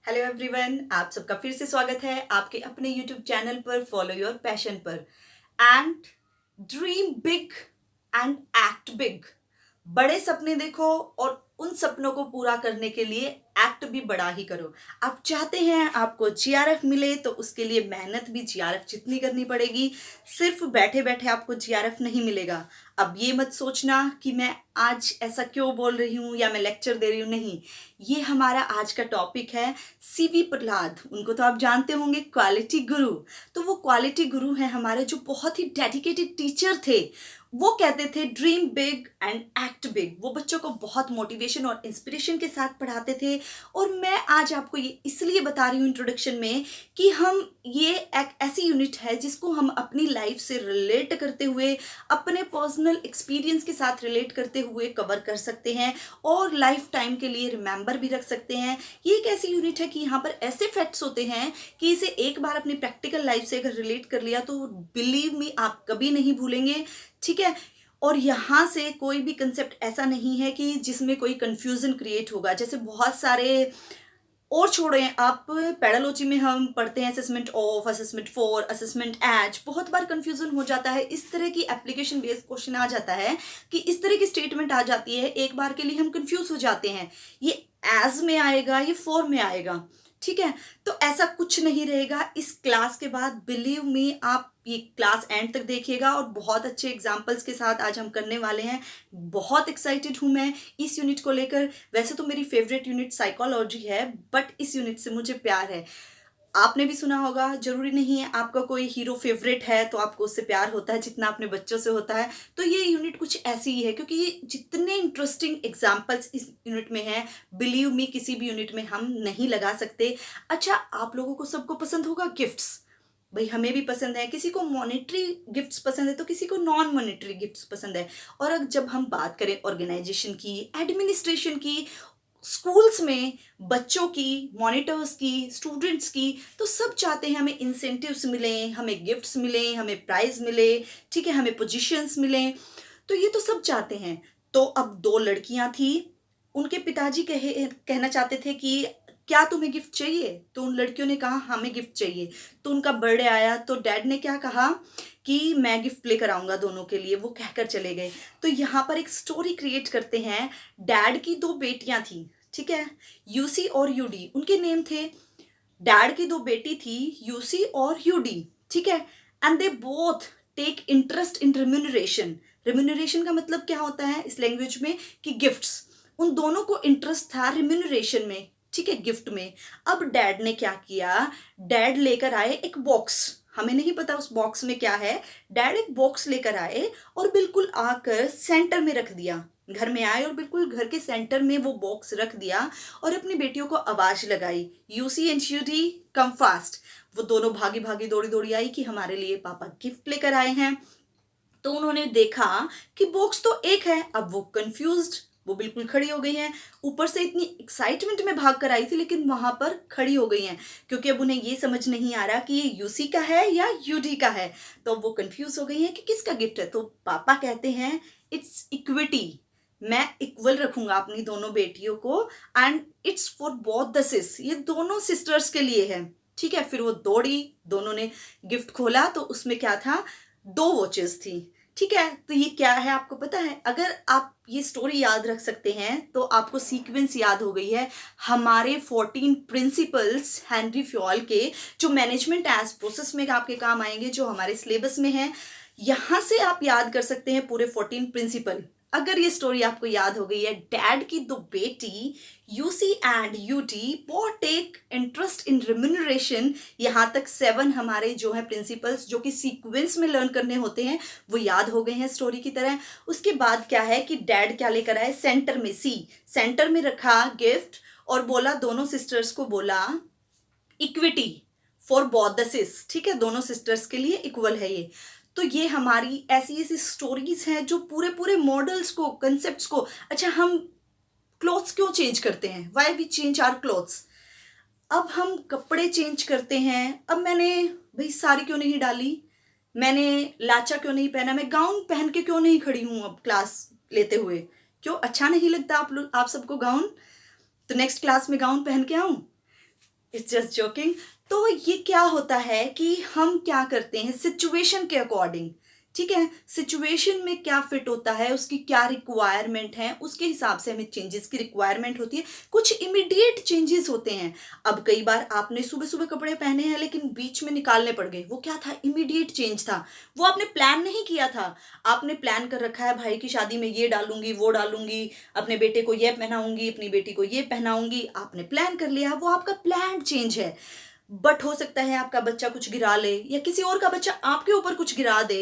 Hello everyone, आप सबका फिर से स्वागत है आपके अपने यूट्यूब चैनल पर फॉलो योर पैशन पर। And dream big and act big. बड़े सपने देखो और उन सपनों को पूरा करने के लिए एक्ट भी बड़ा ही करो। आप चाहते हैं आपको जीआरएफ मिले तो उसके लिए मेहनत भी जीआरएफ जितनी करनी पड़ेगी। सिर्फ बैठे बैठे आपको जीआरएफ नहीं मिलेगा। अब ये मत सोचना कि मैं आज ऐसा क्यों बोल रही हूँ या मैं लेक्चर दे रही हूँ, नहीं। ये हमारा आज का टॉपिक है सीवी प्रहलाद। उनको तो आप जानते होंगे, क्वालिटी गुरु। तो वो क्वालिटी गुरु हैं हमारे, जो बहुत ही डेडिकेटेड टीचर थे। वो कहते थे dream big and act big. वो बच्चों को बहुत मोटिवेशन और इंस्पिरेशन के साथ पढ़ाते थे। और मैं आज आपको ये इसलिए बता रही हूँ इंट्रोडक्शन में कि हम ये एक ऐसी यूनिट है जिसको हम अपनी लाइफ से रिलेट करते हुए, अपने पर्सनल एक्सपीरियंस के साथ रिलेट करते हुए कवर कर सकते हैं और लाइफ टाइम के लिए रिमेंबर भी रख सकते हैं। ये एक ऐसी यूनिट है कि यहाँ पर ऐसे फैक्ट्स होते हैं कि इसे एक बार अपनी प्रैक्टिकल लाइफ से अगर रिलेट कर लिया तो बिलीव मी, आप कभी नहीं भूलेंगे। ठीक है। और यहाँ से कोई भी कंसेप्ट ऐसा नहीं है कि जिसमें कोई कंफ्यूजन क्रिएट होगा। जैसे बहुत सारे और छोड़े, आप पेडालॉजी में हम पढ़ते हैं assessment of, assessment for, assessment as. बहुत बार कंफ्यूजन हो जाता है। इस तरह की एप्लीकेशन बेस्ड क्वेश्चन आ जाता है कि इस तरह की स्टेटमेंट आ जाती है, एक बार के लिए हम कंफ्यूज हो जाते हैं, ये एज में आएगा, ये फॉर में आएगा। ठीक है। तो ऐसा कुछ नहीं रहेगा इस क्लास के बाद। बिलीव मी, आप ये क्लास एंड तक देखिएगा और बहुत अच्छे एग्जाम्पल्स के साथ आज हम करने वाले हैं। बहुत एक्साइटेड हूं मैं इस यूनिट को लेकर। वैसे तो मेरी फेवरेट यूनिट साइकोलॉजी है, बट इस यूनिट से मुझे प्यार है। आपने भी सुना होगा, जरूरी नहीं है आपका कोई हीरो फेवरेट है तो आपको उससे प्यार होता है जितना अपने बच्चों से होता है। तो ये यूनिट कुछ ऐसी ही है, क्योंकि ये जितने इंटरेस्टिंग एग्जाम्पल्स इस यूनिट में हैं, बिलीव मी, किसी भी यूनिट में हम नहीं लगा सकते। अच्छा, आप लोगों को सबको पसंद होगा गिफ्ट्स। भाई हमें भी पसंद है। किसी को मॉनेटरी गिफ्ट्स पसंद है तो किसी को नॉन मॉनेटरी गिफ्ट्स पसंद है। और अब जब हम बात करें ऑर्गेनाइजेशन की, एडमिनिस्ट्रेशन की, स्कूल्स में बच्चों की, मॉनिटर्स की, स्टूडेंट्स की, तो सब चाहते हैं हमें इंसेंटिव्स मिले, हमें गिफ्ट्स मिले, हमें प्राइज मिले। ठीक है, हमें पोजीशंस मिले। तो ये तो सब चाहते हैं। तो अब दो लड़कियां थी, उनके पिताजी कहना चाहते थे कि क्या तुम्हें गिफ्ट चाहिए। तो उन लड़कियों ने कहा हमें गिफ्ट चाहिए। तो उनका बर्थडे आया तो डैड ने क्या कहा कि मैं गिफ्ट लेकर आऊंगा दोनों के लिए। वो कहकर चले गए। तो यहाँ पर एक स्टोरी क्रिएट करते हैं। डैड की दो बेटियां थी। ठीक है, यूसी और यूडी उनके नेम थे। डैड की दो बेटी थी, यूसी और यूडी। ठीक है। And they both take interest in remuneration. Remuneration का मतलब क्या होता है इस लैंग्वेज में, कि गिफ्ट्स। उन दोनों को इंटरेस्ट था रेम्यूनरेशन में। ठीक है, गिफ्ट में। अब डैड ने क्या किया, डैड लेकर आए एक बॉक्स। हमें नहीं पता उस बॉक्स में क्या है। डैड एक बॉक्स लेकर आए और बिल्कुल आकर सेंटर में रख दिया। घर में आए और बिल्कुल घर के सेंटर में वो बॉक्स रख दिया और अपनी बेटियों को आवाज लगाई, UC and UD come fast. वो दोनों भागी भागी दौड़ी दौड़ी आई कि हमारे लिए पापा गिफ्ट लेकर आए हैं। तो उन्होंने देखा कि बॉक्स तो एक है। अब वो कंफ्यूज्ड, वो बिल्कुल खड़ी हो गई हैं। ऊपर से इतनी एक्साइटमेंट में भाग कर आई थी, लेकिन वहां पर खड़ी हो गई हैं क्योंकि अब उन्हें ये समझ नहीं आ रहा कि ये यूसी का है या यूडी का है। तो वो कंफ्यूज हो गई हैं कि किसका गिफ्ट है। तो पापा कहते हैं इट्स इक्विटी, मैं इक्वल रखूंगा अपनी दोनों बेटियों को, and it's for both the cis, ये दोनों सिस्टर्स के लिए है। ठीक है। फिर वो दौड़ी, दोनों ने गिफ्ट खोला तो उसमें क्या था, दो वॉचेस थी। ठीक है। तो ये क्या है आपको पता है। अगर आप ये स्टोरी याद रख सकते हैं तो आपको सीक्वेंस याद हो गई है। हमारे 14 प्रिंसिपल्स हेनरी फ्योल के, जो मैनेजमेंट एज प्रोसेस में आपके काम आएंगे, जो हमारे सिलेबस में है। यहां से आप याद कर सकते हैं पूरे 14 प्रिंसिपल। अगर ये स्टोरी आपको याद हो गई है, डैड की दो बेटी UC and UT both take interest in remuneration. यहां तक 7 हमारे जो है प्रिंसिपल्स, जो कि सीक्वेंस में लर्न करने होते हैं, वो याद हो गए हैं स्टोरी की तरह। उसके बाद क्या है कि डैड क्या लेकर आए, सेंटर में, सी सेंटर में रखा गिफ्ट और बोला, दोनों सिस्टर्स को बोला equity for both the cis. ठीक है, दोनों सिस्टर्स के लिए इक्वल है ये। तो ये हमारी ऐसी ऐसी स्टोरीज हैं जो पूरे पूरे मॉडल्स को, कंसेप्ट्स को। अच्छा, हम क्लोथ्स क्यों चेंज करते हैं, why we change our clothes. अब हम कपड़े चेंज करते हैं। अब मैंने भाई साड़ी क्यों नहीं डाली, मैंने लाचा क्यों नहीं पहना, मैं गाउन पहन के क्यों नहीं खड़ी हूं अब क्लास लेते हुए। क्यों अच्छा नहीं लगता आप लोग, आप सबको गाउन। तो नेक्स्ट क्लास में गाउन पहन के आऊं। It's just joking. तो ये क्या होता है कि हम क्या करते हैं सिचुएशन के अकॉर्डिंग, ठीक है, सिचुएशन में क्या फिट होता है, उसकी क्या रिक्वायरमेंट है, उसके हिसाब से हमें चेंजेस की रिक्वायरमेंट होती है। कुछ इमीडिएट चेंजेस होते हैं। अब कई बार आपने सुबह सुबह कपड़े पहने हैं लेकिन बीच में निकालने पड़ गए, वो क्या था, इमीडिएट चेंज था। वो आपने प्लान नहीं किया था। आपने प्लान कर रखा है भाई की शादी में ये डालूंगी वो डालूंगी, अपने बेटे को ये पहनाऊंगी अपनी बेटी को ये पहनाऊंगी, आपने प्लान कर लिया, वो आपका प्लान चेंज है। बट हो सकता है आपका बच्चा कुछ गिरा ले या किसी और का बच्चा आपके ऊपर कुछ गिरा दे।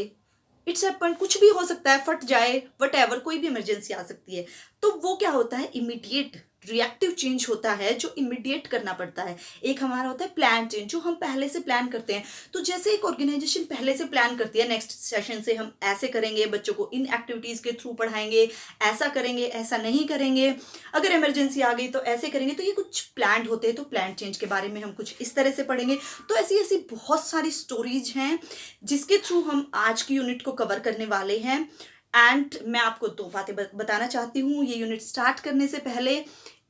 इट्स हैपन, कुछ भी हो सकता है, फट जाए, वट एवर, कोई भी इमरजेंसी आ सकती है। तो वो क्या होता है, इमीडिएट रिएक्टिव चेंज होता है जो इमीडिएट करना पड़ता है। एक हमारा होता है प्लान चेंज, जो हम पहले से प्लान करते हैं। तो जैसे एक ऑर्गेनाइजेशन पहले से प्लान करती है, नेक्स्ट सेशन से हम ऐसे करेंगे, बच्चों को इन एक्टिविटीज के थ्रू पढ़ाएंगे, ऐसा करेंगे, ऐसा नहीं करेंगे, अगर इमरजेंसी आ गई तो ऐसे करेंगे। तो ये कुछ प्लान होते हैं। तो प्लान चेंज के बारे में हम कुछ इस तरह से पढ़ेंगे। तो ऐसी ऐसी बहुत सारी स्टोरीज हैं जिसके थ्रू हम आज की यूनिट को कवर करने वाले हैं। एंड मैं आपको दो बातें बताना चाहती हूँ ये यूनिट स्टार्ट करने से पहले।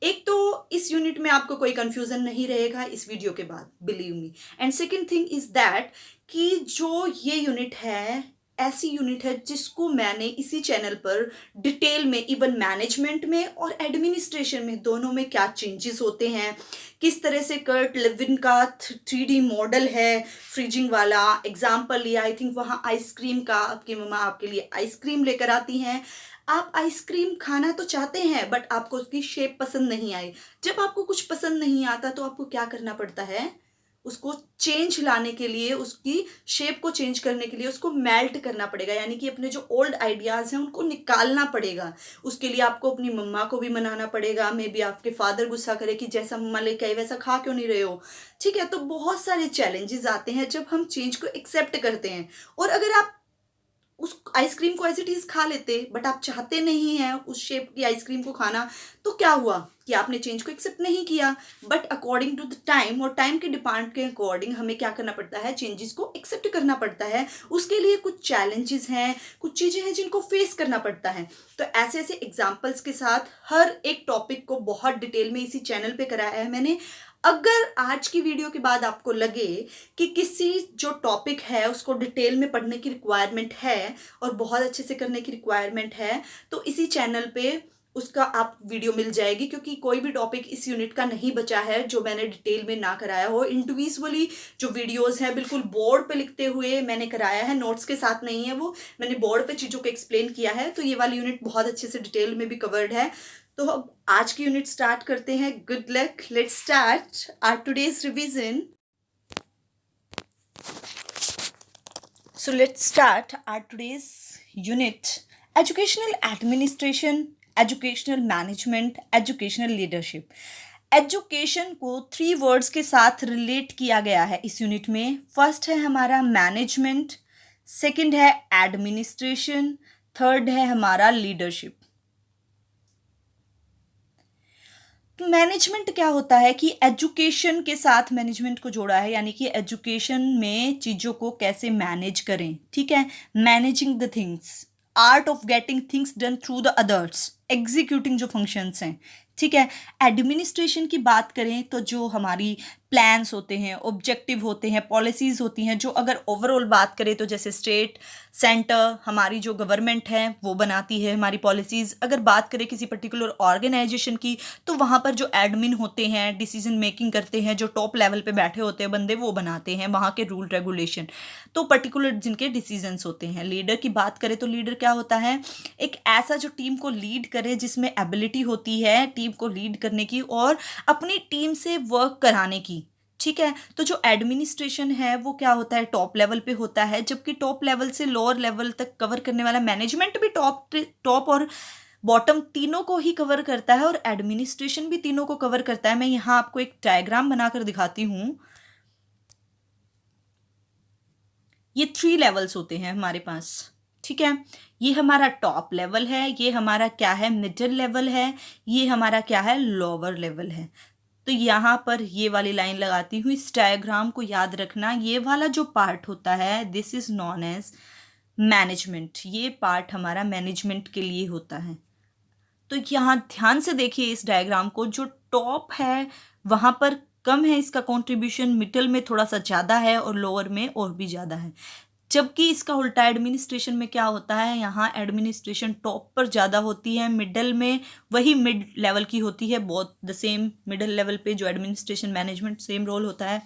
एक तो इस यूनिट में आपको कोई कंफ्यूजन नहीं रहेगा इस वीडियो के बाद, believe me. And second thing is that कि जो ये यूनिट है ऐसी यूनिट है जिसको मैंने इसी चैनल पर डिटेल में, इवन मैनेजमेंट में और एडमिनिस्ट्रेशन में, दोनों में क्या चेंजेस होते हैं, किस तरह से कर्ट लेविन का 3D मॉडल है फ्रीजिंग वाला एग्जाम्पल लिया। आई थिंक वहाँ आइसक्रीम का, आपकी मम्मा आपके लिए आइसक्रीम लेकर आती हैं, आप आइसक्रीम खाना तो चाहते हैं बट आपको उसकी शेप पसंद नहीं आई। जब आपको कुछ पसंद नहीं आता तो आपको क्या करना पड़ता है, उसको चेंज लाने के लिए, उसकी शेप को चेंज करने के लिए उसको मेल्ट करना पड़ेगा, यानी कि अपने जो ओल्ड आइडियाज हैं उनको निकालना पड़ेगा। उसके लिए आपको अपनी मम्मा को भी मनाना पड़ेगा, मे बी आपके फादर गुस्सा करे कि जैसा मम्मा लेके आई वैसा खा क्यों नहीं रहे हो, ठीक है। तो बहुत सारे चैलेंजेस आते हैं जब हम चेंज को एक्सेप्ट करते हैं। और अगर आप उस आइसक्रीम को एज इट इज खा लेते बट आप चाहते नहीं हैं उस शेप की आइसक्रीम को खाना, तो क्या हुआ कि आपने चेंज को एक्सेप्ट नहीं किया। But according to the time और टाइम के डिमांड के अकॉर्डिंग हमें क्या करना पड़ता है, चेंजेस को एक्सेप्ट करना पड़ता है। उसके लिए कुछ चैलेंजेस हैं, कुछ चीजें हैं जिनको फेस करना पड़ता है। तो ऐसे ऐसे एग्जाम्पल्स के साथ हर एक टॉपिक को बहुत डिटेल में इसी चैनल पे कराया है मैंने। अगर आज की वीडियो के बाद आपको लगे कि किसी जो टॉपिक है उसको डिटेल में पढ़ने की रिक्वायरमेंट है और बहुत अच्छे से करने की रिक्वायरमेंट है, तो इसी चैनल पे उसका आप वीडियो मिल जाएगी। क्योंकि कोई भी टॉपिक इस यूनिट का नहीं बचा है जो मैंने डिटेल में ना कराया हो। इंडिविजुअली जो वीडियोस हैं बिल्कुल बोर्ड पे लिखते हुए मैंने कराया है, नोट्स के साथ नहीं है वो, मैंने बोर्ड पे चीज़ों को एक्सप्लेन किया है। तो ये वाली यूनिट बहुत अच्छे से डिटेल में भी कवर्ड है। तो अब आज की यूनिट स्टार्ट करते हैं। Good luck, let's start our today's revision. So let's start our today's unit, educational administration, educational management, educational leadership। Education को 3 वर्ड्स के साथ रिलेट किया गया है इस यूनिट में। फर्स्ट है हमारा मैनेजमेंट, सेकंड है एडमिनिस्ट्रेशन, थर्ड है हमारा लीडरशिप। मैनेजमेंट क्या होता है कि एजुकेशन के साथ मैनेजमेंट को जोड़ा है, यानी कि एजुकेशन में चीज़ों को कैसे मैनेज करें, ठीक है। Managing the things, art of getting things done through the others, executing जो फंक्शंस हैं, ठीक है। एडमिनिस्ट्रेशन की बात करें तो जो हमारी प्लान्स होते हैं, ऑब्जेक्टिव होते हैं, पॉलिसीज़ होती हैं, जो अगर ओवरऑल बात करें तो जैसे स्टेट सेंटर हमारी जो गवर्नमेंट है वो बनाती है हमारी पॉलिसीज़। अगर बात करें किसी पर्टिकुलर ऑर्गेनाइजेशन की तो वहाँ पर जो एडमिन होते हैं, डिसीजन मेकिंग करते हैं, जो टॉप लेवल पे बैठे होते हैं बंदे, वो बनाते हैं वहाँ के रूल रेगुलेशन, तो पर्टिकुलर जिनके डिसीजंस होते हैं। लीडर की बात करें तो लीडर क्या होता है, एक ऐसा जो टीम को लीड करे, जिसमें एबिलिटी होती है टीम को लीड करने की और अपनी टीम से वर्क कराने की, ठीक है। तो जो एडमिनिस्ट्रेशन है वो क्या होता है, टॉप लेवल पे होता है, जबकि टॉप लेवल से लोअर लेवल तक कवर करने वाला मैनेजमेंट भी टॉप और बॉटम तीनों को ही कवर करता है और एडमिनिस्ट्रेशन भी तीनों को कवर करता है। मैं यहाँ आपको एक डायग्राम बनाकर दिखाती हूँ। ये 3 लेवल्स होते हैं हमारे पास, ठीक है। ये हमारा टॉप लेवल है, ये हमारा क्या है, मिडिल लेवल है, ये हमारा क्या है, लोअर लेवल है। तो यहाँ पर ये वाली लाइन लगाती हूँ। इस डायग्राम को याद रखना, ये वाला जो पार्ट होता है this is known as management. ये पार्ट हमारा मैनेजमेंट के लिए होता है। तो यहाँ ध्यान से देखिए इस डायग्राम को, जो टॉप है वहाँ पर कम है इसका कंट्रीब्यूशन, मिडिल में थोड़ा सा ज़्यादा है और लोअर में और भी ज़्यादा है। जबकि इसका उल्टा एडमिनिस्ट्रेशन में क्या होता है, यहाँ एडमिनिस्ट्रेशन टॉप पर ज़्यादा होती है, मिडल में वही मिड लेवल की होती है, both the same middle level पे जो एडमिनिस्ट्रेशन मैनेजमेंट सेम रोल होता है।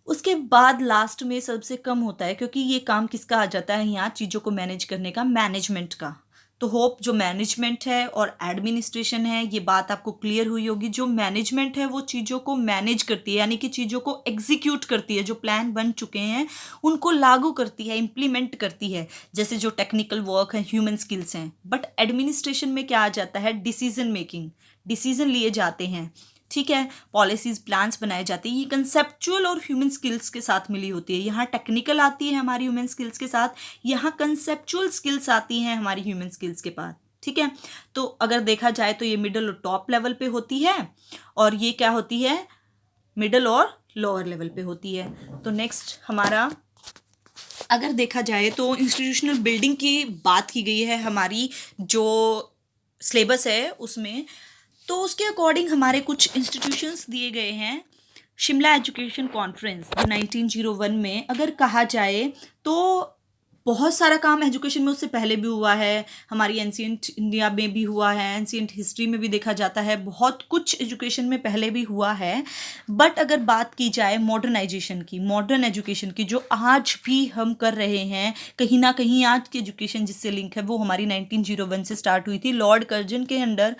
उसके बाद लास्ट में सबसे कम होता है, क्योंकि ये काम किसका आ जाता है यहाँ, चीज़ों को मैनेज करने का, मैनेजमेंट का। तो होप जो मैनेजमेंट है और एडमिनिस्ट्रेशन है, ये बात आपको क्लियर हुई होगी। जो मैनेजमेंट है वो चीज़ों को मैनेज करती है, यानी कि चीज़ों को एग्जीक्यूट करती है, जो प्लान बन चुके हैं उनको लागू करती है, इम्प्लीमेंट करती है, जैसे जो टेक्निकल वर्क है, ह्यूमन स्किल्स हैं। बट एडमिनिस्ट्रेशन में क्या आ जाता है, डिसीजन मेकिंग, डिसीजन लिए जाते हैं, ठीक है, पॉलिसीज प्लान्स बनाए जाते हैं। ये कंसेप्चुअल और ह्यूमन स्किल्स के साथ मिली होती है। यहाँ टेक्निकल आती है हमारी ह्यूमन स्किल्स के साथ, यहाँ कंसेप्चुअल स्किल्स आती हैं हमारी ह्यूमन स्किल्स के पास, ठीक है। तो अगर देखा जाए तो ये मिडिल और टॉप लेवल पे होती है, और ये क्या होती है, मिडिल और लोअर लेवल पे होती है। तो नेक्स्ट हमारा अगर देखा जाए तो इंस्टीट्यूशनल बिल्डिंग की बात की गई है हमारी जो सिलेबस है उसमें। तो उसके अकॉर्डिंग हमारे कुछ इंस्टीट्यूशंस दिए गए हैं। शिमला एजुकेशन कॉन्फ्रेंस जो 1901 में अगर कहा जाए तो बहुत सारा काम एजुकेशन में उससे पहले भी हुआ है, हमारी एंशिएंट इंडिया में भी हुआ है, एंशिएंट हिस्ट्री में भी देखा जाता है, बहुत कुछ एजुकेशन में पहले भी हुआ है। बट अगर बात की जाए मॉडर्नाइजेशन की, मॉडर्न एजुकेशन की, जो आज भी हम कर रहे हैं, कहीं ना कहीं आज की एजुकेशन जिससे लिंक है वो हमारी 1901 से स्टार्ट हुई थी। लॉर्ड कर्जन के अंडर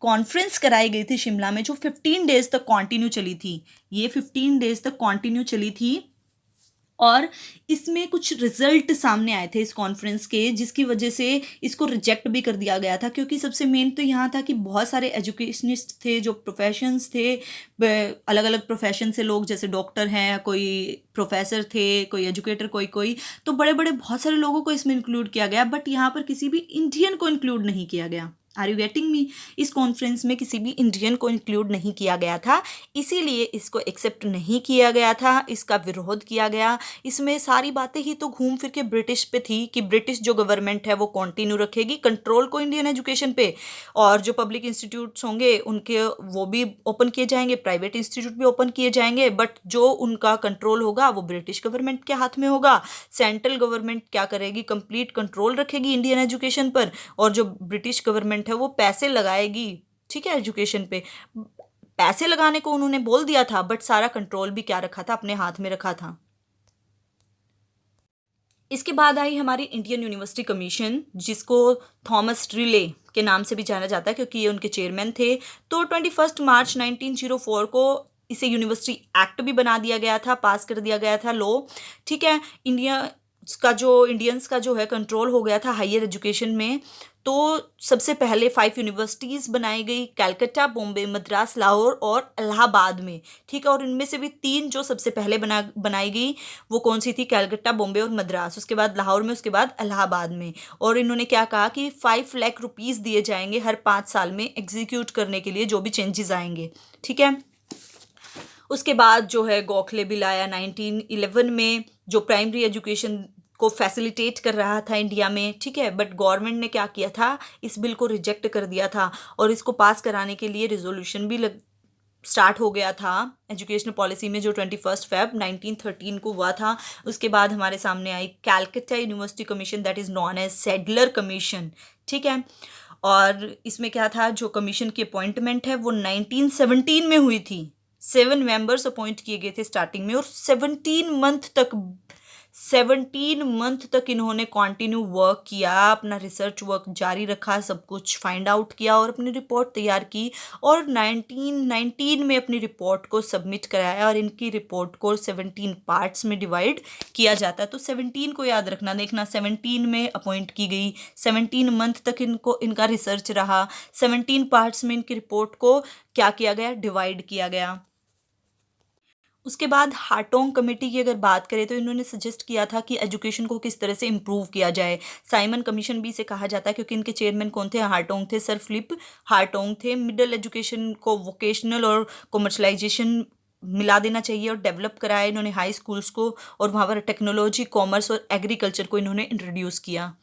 कॉन्फ्रेंस कराई गई थी शिमला में, जो 15 डेज तक कॉन्टिन्यू चली थी। ये 15 डेज तक कॉन्टिन्यू चली थी और इसमें कुछ रिजल्ट सामने आए थे इस कॉन्फ्रेंस के, जिसकी वजह से इसको रिजेक्ट भी कर दिया गया था। क्योंकि सबसे मेन तो यहाँ था कि बहुत सारे एजुकेशनिस्ट थे, जो प्रोफेशंस थे, अलग अलग प्रोफेशन से लोग, जैसे डॉक्टर हैं, कोई प्रोफेसर थे, कोई एजुकेटर, कोई तो बड़े बड़े बहुत सारे लोगों को इसमें इंक्लूड किया गया। बट यहाँ पर किसी भी इंडियन को इंक्लूड नहीं किया गया। Are you getting me? इस कॉन्फ्रेंस में किसी भी इंडियन को इंक्लूड नहीं किया गया था, इसीलिए इसको एक्सेप्ट नहीं किया गया था, इसका विरोध किया गया। इसमें सारी बातें ही तो घूम फिर के ब्रिटिश पे थी कि ब्रिटिश जो गवर्नमेंट है वो कंटिन्यू रखेगी कंट्रोल को इंडियन एजुकेशन पे, और जो पब्लिक इंस्टीट्यूट्स होंगे उनके वो भी ओपन किए जाएंगे, प्राइवेट इंस्टीट्यूट भी ओपन किए जाएंगे, बट जो उनका कंट्रोल होगा वो ब्रिटिश गवर्नमेंट के हाथ में होगा। सेंट्रल गवर्नमेंट क्या करेगी, कंप्लीट कंट्रोल रखेगी इंडियन एजुकेशन पर, और जो ब्रिटिश गवर्नमेंट है वो पैसे लगाएगी, ठीक है, एजुकेशन पे। पैसे लगाने को उन्होंने बोल दिया था, बट सारा कंट्रोल भी क्या रखा था, अपने हाथ में रखा था। इसके बाद आई हमारी इंडियन यूनिवर्सिटी कमीशन, जिसको थॉमस रिले के नाम से भी जाना जाता है क्योंकि ये उनके चेयरमैन थे। तो 21 मार्च 1904 को इसे यूनिवर्सिटी एक्ट भी बना दिया गया था, पास कर दिया गया था लॉ, ठीक है। इंडियंस का जो है कंट्रोल हो गया था हायर एजुकेशन में। तो सबसे पहले 5 यूनिवर्सिटीज़ बनाई गई, कलकत्ता, बॉम्बे, मद्रास, लाहौर और इलाहाबाद में, ठीक है। और इनमें से भी 3 जो सबसे पहले बनाई गई वो कौन सी थी, कलकत्ता, बॉम्बे और मद्रास, उसके बाद लाहौर में, उसके बाद इलाहाबाद में। और इन्होंने क्या कहा कि 5 लाख रुपीज़ दिए जाएंगे हर 5 साल में एग्जीक्यूट करने के लिए जो भी चेंजेस आएंगे, ठीक है। उसके बाद जो है गोखले बिल आया 1911 में, जो प्राइमरी एजुकेशन को फैसिलिटेट कर रहा था इंडिया में, ठीक है। बट गवर्नमेंट ने क्या किया था, इस बिल को रिजेक्ट कर दिया था, और इसको पास कराने के लिए रिजोल्यूशन भी स्टार्ट हो गया था एजुकेशनल पॉलिसी में, जो 21 फेब 1913 को हुआ था। उसके बाद हमारे सामने आई Calcutta university commission, that is known as Sadler commission, ठीक है। और इसमें क्या था, जो कमीशन की अपॉइंटमेंट है वो 1917 में हुई थी। 7 मेंबर्स अपॉइंट किए गए थे स्टार्टिंग में, और 17 मंथ तक इन्होंने कंटिन्यू वर्क किया, अपना रिसर्च वर्क जारी रखा, सब कुछ फाइंड आउट किया और अपनी रिपोर्ट तैयार की, और 1919 में अपनी रिपोर्ट को सबमिट कराया। और इनकी रिपोर्ट को 17 पार्ट्स में डिवाइड किया जाता है। तो 17 को याद रखना, देखना 17 में अपॉइंट की गई, 17 मंथ तक इनका रिसर्च रहा, 17 पार्ट्स में इनकी रिपोर्ट को क्या किया गया, डिवाइड किया गया। उसके बाद हार्टोंग कमेटी की अगर बात करें तो इन्होंने सजेस्ट किया था कि एजुकेशन को किस तरह से इम्प्रूव किया जाए। साइमन कमीशन भी इसे कहा जाता है क्योंकि इनके चेयरमैन कौन थे, हार्टोंग थे, सर फिलिप हार्टोंग थे। मिडिल एजुकेशन को वोकेशनल और कमर्शलाइजेशन मिला देना चाहिए और डेवलप कराया इन्होंने हाई स्कूल्स को, और वहाँ पर टेक्नोलॉजी, कॉमर्स और एग्रीकल्चर को इन्होंने इंट्रोड्यूस किया।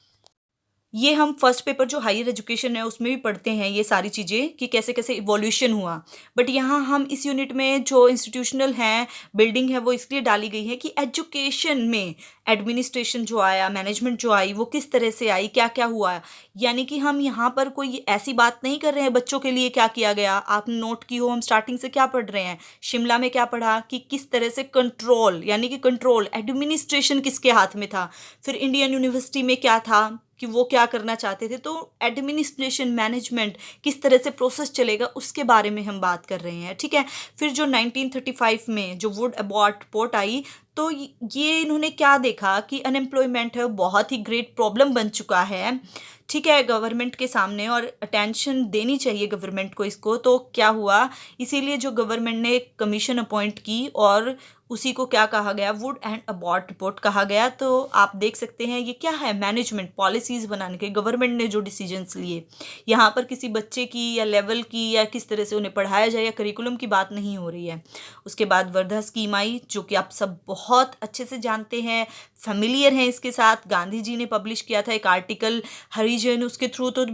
ये हम फर्स्ट पेपर जो हायर एजुकेशन है उसमें भी पढ़ते हैं ये सारी चीज़ें कि कैसे कैसे इवोल्यूशन हुआ। बट यहाँ हम इस यूनिट में जो इंस्टीट्यूशनल हैं बिल्डिंग है वो इसलिए डाली गई है कि एजुकेशन में एडमिनिस्ट्रेशन जो आया, मैनेजमेंट जो आई, वो किस तरह से आई, क्या क्या हुआ। यानी कि हम यहाँ पर कोई ऐसी बात नहीं कर रहे हैं बच्चों के लिए क्या किया गया। आपने नोट की हो हम स्टार्टिंग से क्या पढ़ रहे हैं, शिमला में क्या पढ़ा कि किस तरह से कंट्रोल, यानी कि कंट्रोल एडमिनिस्ट्रेशन किसके हाथ में था। फिर इंडियन यूनिवर्सिटी में क्या था कि वो क्या करना चाहते थे, तो एडमिनिस्ट्रेशन मैनेजमेंट किस तरह से प्रोसेस चलेगा उसके बारे में हम बात कर रहे हैं, ठीक है। फिर जो 1935 में जो वुड अबॉट रिपोर्ट आई, तो ये इन्होंने क्या देखा कि अनएम्प्लॉयमेंट है बहुत ही ग्रेट प्रॉब्लम बन चुका है, ठीक है, गवर्नमेंट के सामने, और अटेंशन देनी चाहिए गवर्नमेंट को इसको। तो क्या हुआ, इसीलिए जो गवर्नमेंट ने एक कमीशन अपॉइंट की और उसी को क्या कहा गया, वुड एंड अबॉट रिपोर्ट कहा गया। तो आप देख सकते हैं ये क्या है, मैनेजमेंट पॉलिसीज़ बनाने के गवर्नमेंट ने जो डिसीजंस लिए। यहाँ पर किसी बच्चे की या लेवल की या किस तरह से उन्हें पढ़ाया जाए या करिकुलम की बात नहीं हो रही है। उसके बाद वर्धा स्कीम आई जो कि आप सब बहुत अच्छे से जानते हैं, फेमिलियर हैं इसके साथ। गांधी जी ने पब्लिश किया था एक आर्टिकल हरिजन, उसके थ्रू। तो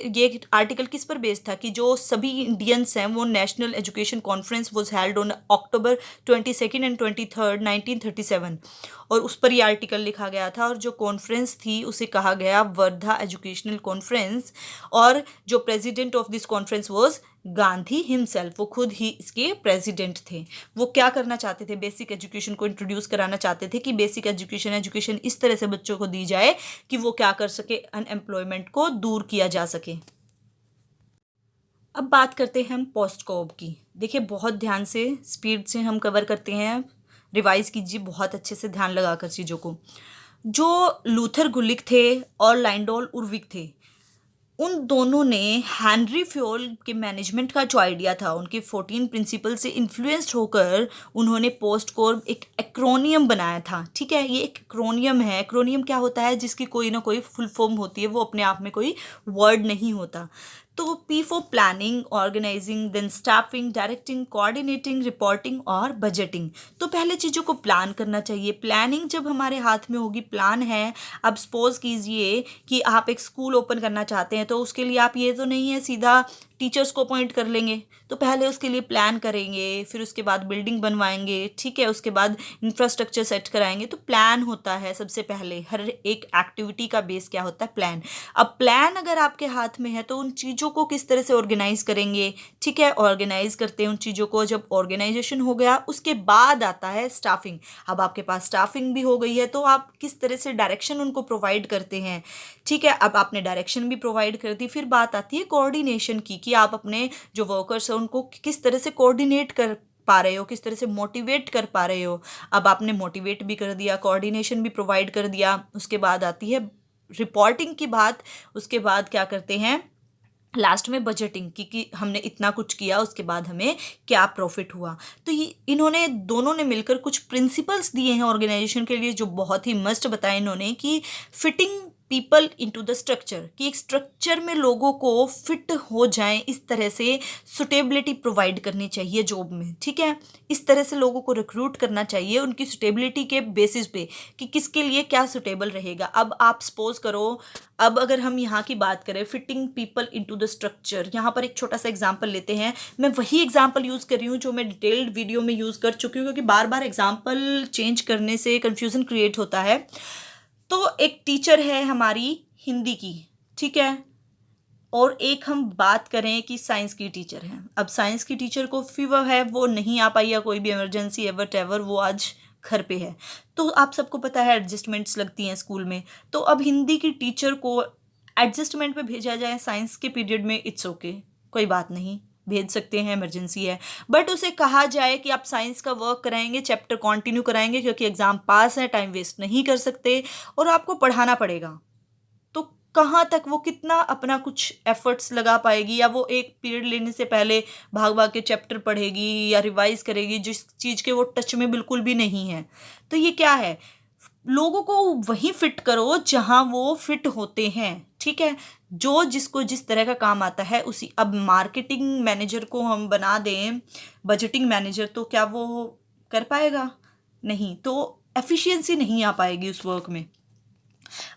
ये आर्टिकल किस पर बेस्ड था कि जो सभी इंडियंस हैं वो national education conference was held on October 22 and 23 1937, और उस पर ये आर्टिकल लिखा गया था। और जो कॉन्फ्रेंस थी उसे कहा गया वर्धा एजुकेशनल कॉन्फ्रेंस, और जो president of this conference was Gandhi himself, वो खुद ही इसके प्रेसिडेंट थे। वो क्या करना चाहते थे, बेसिक एजुकेशन को इंट्रोड्यूस कराना चाहते थे कि बेसिक एजुकेशन इस तरह से बच्चों को दी जाए कि वो क्या कर सके, अनएम्प्लॉयमेंट को दूर किया जा सके। अब बात करते हैं हम पोस्ट कोविड की। देखिए बहुत ध्यान से, स्पीड से हम कवर करते हैं, रिवाइज कीजिए बहुत अच्छे से ध्यान लगाकर चीज़ों को। जो लूथर गुलिक थे और लाइंडोल उर्विक थे, उन दोनों ने हेनरी फ्योल के मैनेजमेंट का जो आइडिया था, उनके 14 प्रिंसिपल से इन्फ्लुएंस्ड होकर उन्होंने पोस्ट कोर एक एक्रोनियम बनाया था, ठीक है। ये एक एक्रोनियम है। एक्रोनियम क्या होता है, जिसकी कोई ना कोई फुल फॉर्म होती है, वो अपने आप में कोई वर्ड नहीं होता। तो P for planning, organising, then staffing, directing, coordinating, reporting और बजटिंग। तो पहले चीज़ों को प्लान करना चाहिए। प्लानिंग जब हमारे हाथ में होगी, प्लान है। अब सपोज कीजिए कि आप एक स्कूल ओपन करना चाहते हैं, तो उसके लिए आप ये तो नहीं है सीधा टीचर्स को अपॉइंट कर लेंगे, तो पहले उसके लिए प्लान करेंगे, फिर उसके बाद बिल्डिंग बनवाएंगे, ठीक है, उसके बाद इंफ्रास्ट्रक्चर सेट कराएंगे। तो प्लान होता है सबसे पहले, हर एक एक्टिविटी का बेस क्या होता है, प्लान। अब प्लान अगर आपके हाथ में है तो उन चीज़ों को किस तरह से ऑर्गेनाइज करेंगे, ठीक है, ऑर्गेनाइज करते हैं उन चीज़ों को। जब ऑर्गेनाइजेशन हो गया उसके बाद आता है स्टाफिंग। अब आपके पास स्टाफिंग भी हो गई है तो आप किस तरह से डायरेक्शन उनको प्रोवाइड करते हैं, ठीक है। अब आपने डायरेक्शन भी प्रोवाइड कर दी, फिर बात आती है कोऑर्डिनेशन की कि आप अपने जो वर्कर्स हैं उनको किस तरह से कोऑर्डिनेट कर पा रहे हो, किस तरह से मोटिवेट कर पा रहे हो। अब आपने मोटिवेट भी कर दिया, कोऑर्डिनेशन भी प्रोवाइड कर दिया, उसके बाद आती है रिपोर्टिंग की बात। उसके बाद क्या करते हैं, लास्ट में बजटिंग की कि हमने इतना कुछ किया, उसके बाद हमें क्या प्रॉफिट हुआ। तो ये इन्होंने दोनों ने मिलकर कुछ प्रिंसिपल्स दिए हैं ऑर्गेनाइजेशन के लिए, जो बहुत ही मस्ट बताए इन्होंने कि fitting people into the structure, कि एक स्ट्रक्चर में लोगों को फिट हो जाएं, इस तरह से सुटेबिलिटी प्रोवाइड करनी चाहिए जॉब में, ठीक है। इस तरह से लोगों को रिक्रूट करना चाहिए उनकी सुटेबिलिटी के बेसिस पे कि किसके लिए क्या सुटेबल रहेगा। अब आप सपोज करो, अब अगर हम यहाँ की बात करें fitting people into the structure, यहाँ पर एक छोटा सा एग्जांपल लेते हैं। मैं वही एग्जांपल यूज़ कर रही हूँ जो मैं डिटेल्ड वीडियो में यूज़ कर चुकी हूँ, क्योंकि बार बार एग्जांपल चेंज करने से कन्फ्यूज़न क्रिएट होता है। तो एक टीचर है हमारी हिंदी की, ठीक है, और एक हम बात करें कि साइंस की टीचर है। अब साइंस की टीचर को फीवर है, वो नहीं आ पाई, या कोई भी इमरजेंसी है, वट एवर, वो आज घर पे है। तो आप सबको पता है एडजस्टमेंट्स लगती हैं स्कूल में। तो अब हिंदी की टीचर को एडजस्टमेंट पे भेजा जाए साइंस के पीरियड में, इट्स ओके, कोई बात नहीं, भेज सकते हैं, इमरजेंसी है। बट उसे कहा जाए कि आप साइंस का वर्क कराएंगे, चैप्टर कंटिन्यू कराएंगे, क्योंकि एग्जाम पास है, टाइम वेस्ट नहीं कर सकते और आपको पढ़ाना पड़ेगा। तो कहाँ तक वो कितना अपना कुछ एफर्ट्स लगा पाएगी, या वो एक पीरियड लेने से पहले भाग भाग के चैप्टर पढ़ेगी या रिवाइज करेगी जिस चीज़ के वो टच में बिल्कुल भी नहीं है। तो ये क्या है, लोगों को वहीं फिट करो जहां वो फिट होते हैं, ठीक है, जो जिसको जिस तरह का काम आता है उसी। अब मार्केटिंग मैनेजर को हम बना दें बजटिंग मैनेजर, तो क्या वो कर पाएगा, नहीं, तो एफिशिएंसी नहीं आ पाएगी उस वर्क में।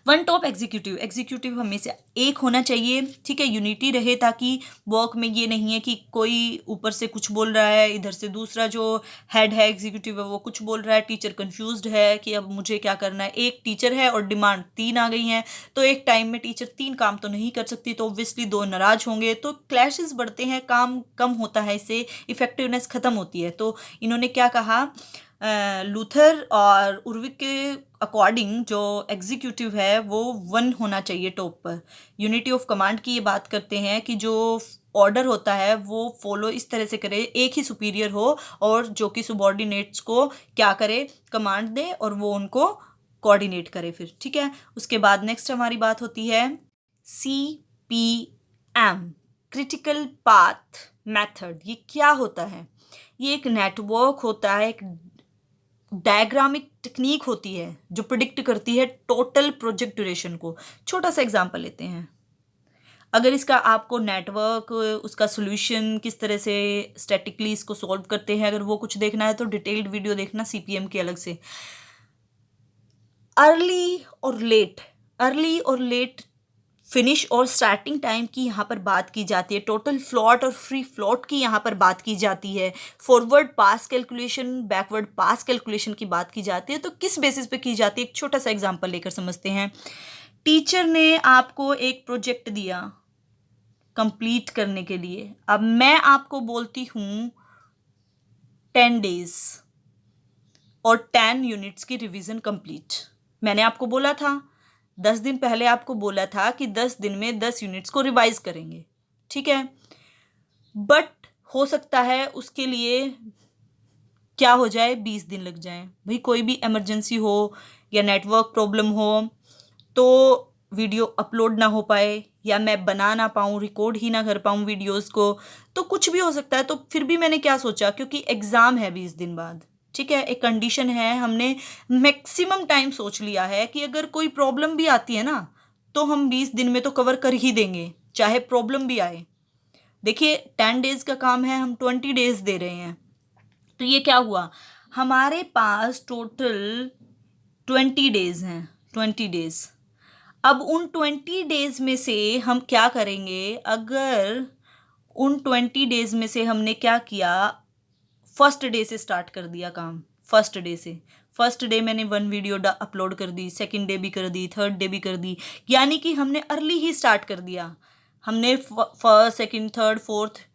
वन टॉप एग्जीक्यूटिव, एग्जीक्यूटिव हमेशा एक होना चाहिए, ठीक है, यूनिटी रहे, ताकि वर्क में ये नहीं है कि कोई ऊपर से कुछ बोल रहा है, इधर से दूसरा जो हेड है एग्जीक्यूटिव है वो कुछ बोल रहा है, टीचर कंफ्यूज्ड है कि अब मुझे क्या करना है। एक टीचर है और डिमांड 3 आ गई हैं, तो एक टाइम में टीचर 3 काम तो नहीं कर सकती, तो ऑब्वियसली 2 नाराज होंगे, तो क्लैशेस बढ़ते हैं, काम कम होता है, इससे इफेक्टिवनेस खत्म होती है। तो इन्होंने क्या कहा, लूथर और उर्विक के अकॉर्डिंग जो एग्जीक्यूटिव है वो 1 होना चाहिए टॉप पर। यूनिटी ऑफ कमांड की ये बात करते हैं कि जो ऑर्डर होता है वो फॉलो इस तरह से करे, एक ही सुपीरियर हो और जो कि सबॉर्डिनेट्स को क्या करे, कमांड दे और वो उनको कोऑर्डिनेट करे फिर, ठीक है। उसके बाद नेक्स्ट हमारी बात होती है CPM, क्रिटिकल पाथ मेथड। ये क्या होता है? ये एक नेटवर्क होता है, एक डायग्रामिक टेक्निक होती है जो प्रिडिक्ट करती है टोटल प्रोजेक्ट ड्यूरेशन को। छोटा सा एग्जांपल लेते हैं, अगर इसका आपको नेटवर्क, उसका सॉल्यूशन किस तरह से स्टैटिकली इसको सॉल्व करते हैं, अगर वो कुछ देखना है तो डिटेल्ड वीडियो देखना CPM की अलग से। अर्ली और लेट फिनिश और स्टार्टिंग टाइम की यहाँ पर बात की जाती है, टोटल फ्लॉट और फ्री फ्लॉट की यहाँ पर बात की जाती है, फॉरवर्ड पास कैलकुलेशन, बैकवर्ड पास कैलकुलेशन की बात की जाती है। तो किस बेसिस पे की जाती है, एक छोटा सा एग्जांपल लेकर समझते हैं। टीचर ने आपको एक प्रोजेक्ट दिया कंप्लीट करने के लिए, अब मैं आपको बोलती हूँ 10 डेज और 10 यूनिट्स की रिवीजन कंप्लीट। मैंने आपको बोला था 10 दिन पहले, आपको बोला था कि 10 दिन में 10 यूनिट्स को रिवाइज करेंगे, ठीक है। बट हो सकता है उसके लिए क्या हो जाए, 20 दिन लग जाए, भाई कोई भी इमरजेंसी हो या नेटवर्क प्रॉब्लम हो तो वीडियो अपलोड ना हो पाए, या मैं बना ना पाऊँ, रिकॉर्ड ही ना कर पाऊँ वीडियोस को, तो कुछ भी हो सकता है। तो फिर भी मैंने क्या सोचा, क्योंकि एग्ज़ाम है 20 दिन बाद, ठीक है, एक कंडीशन है, हमने मैक्सिमम टाइम सोच लिया है कि अगर कोई प्रॉब्लम भी आती है ना तो हम 20 दिन में तो कवर कर ही देंगे, चाहे प्रॉब्लम भी आए। देखिए 10 डेज का काम है, हम 20 डेज दे रहे हैं, तो ये क्या हुआ, हमारे पास टोटल 20 डेज हैं, 20 डेज। अब उन 20 डेज में से हम क्या करेंगे, अगर उन 20 डेज में से हमने क्या किया, फर्स्ट डे से स्टार्ट कर दिया काम, फर्स्ट डे मैंने 1 वीडियो अपलोड कर दी, सेकंड डे भी कर दी, थर्ड डे भी कर दी, यानी कि हमने अर्ली ही स्टार्ट कर दिया। हमने फर्स्ट, सेकंड, थर्ड, फोर्थ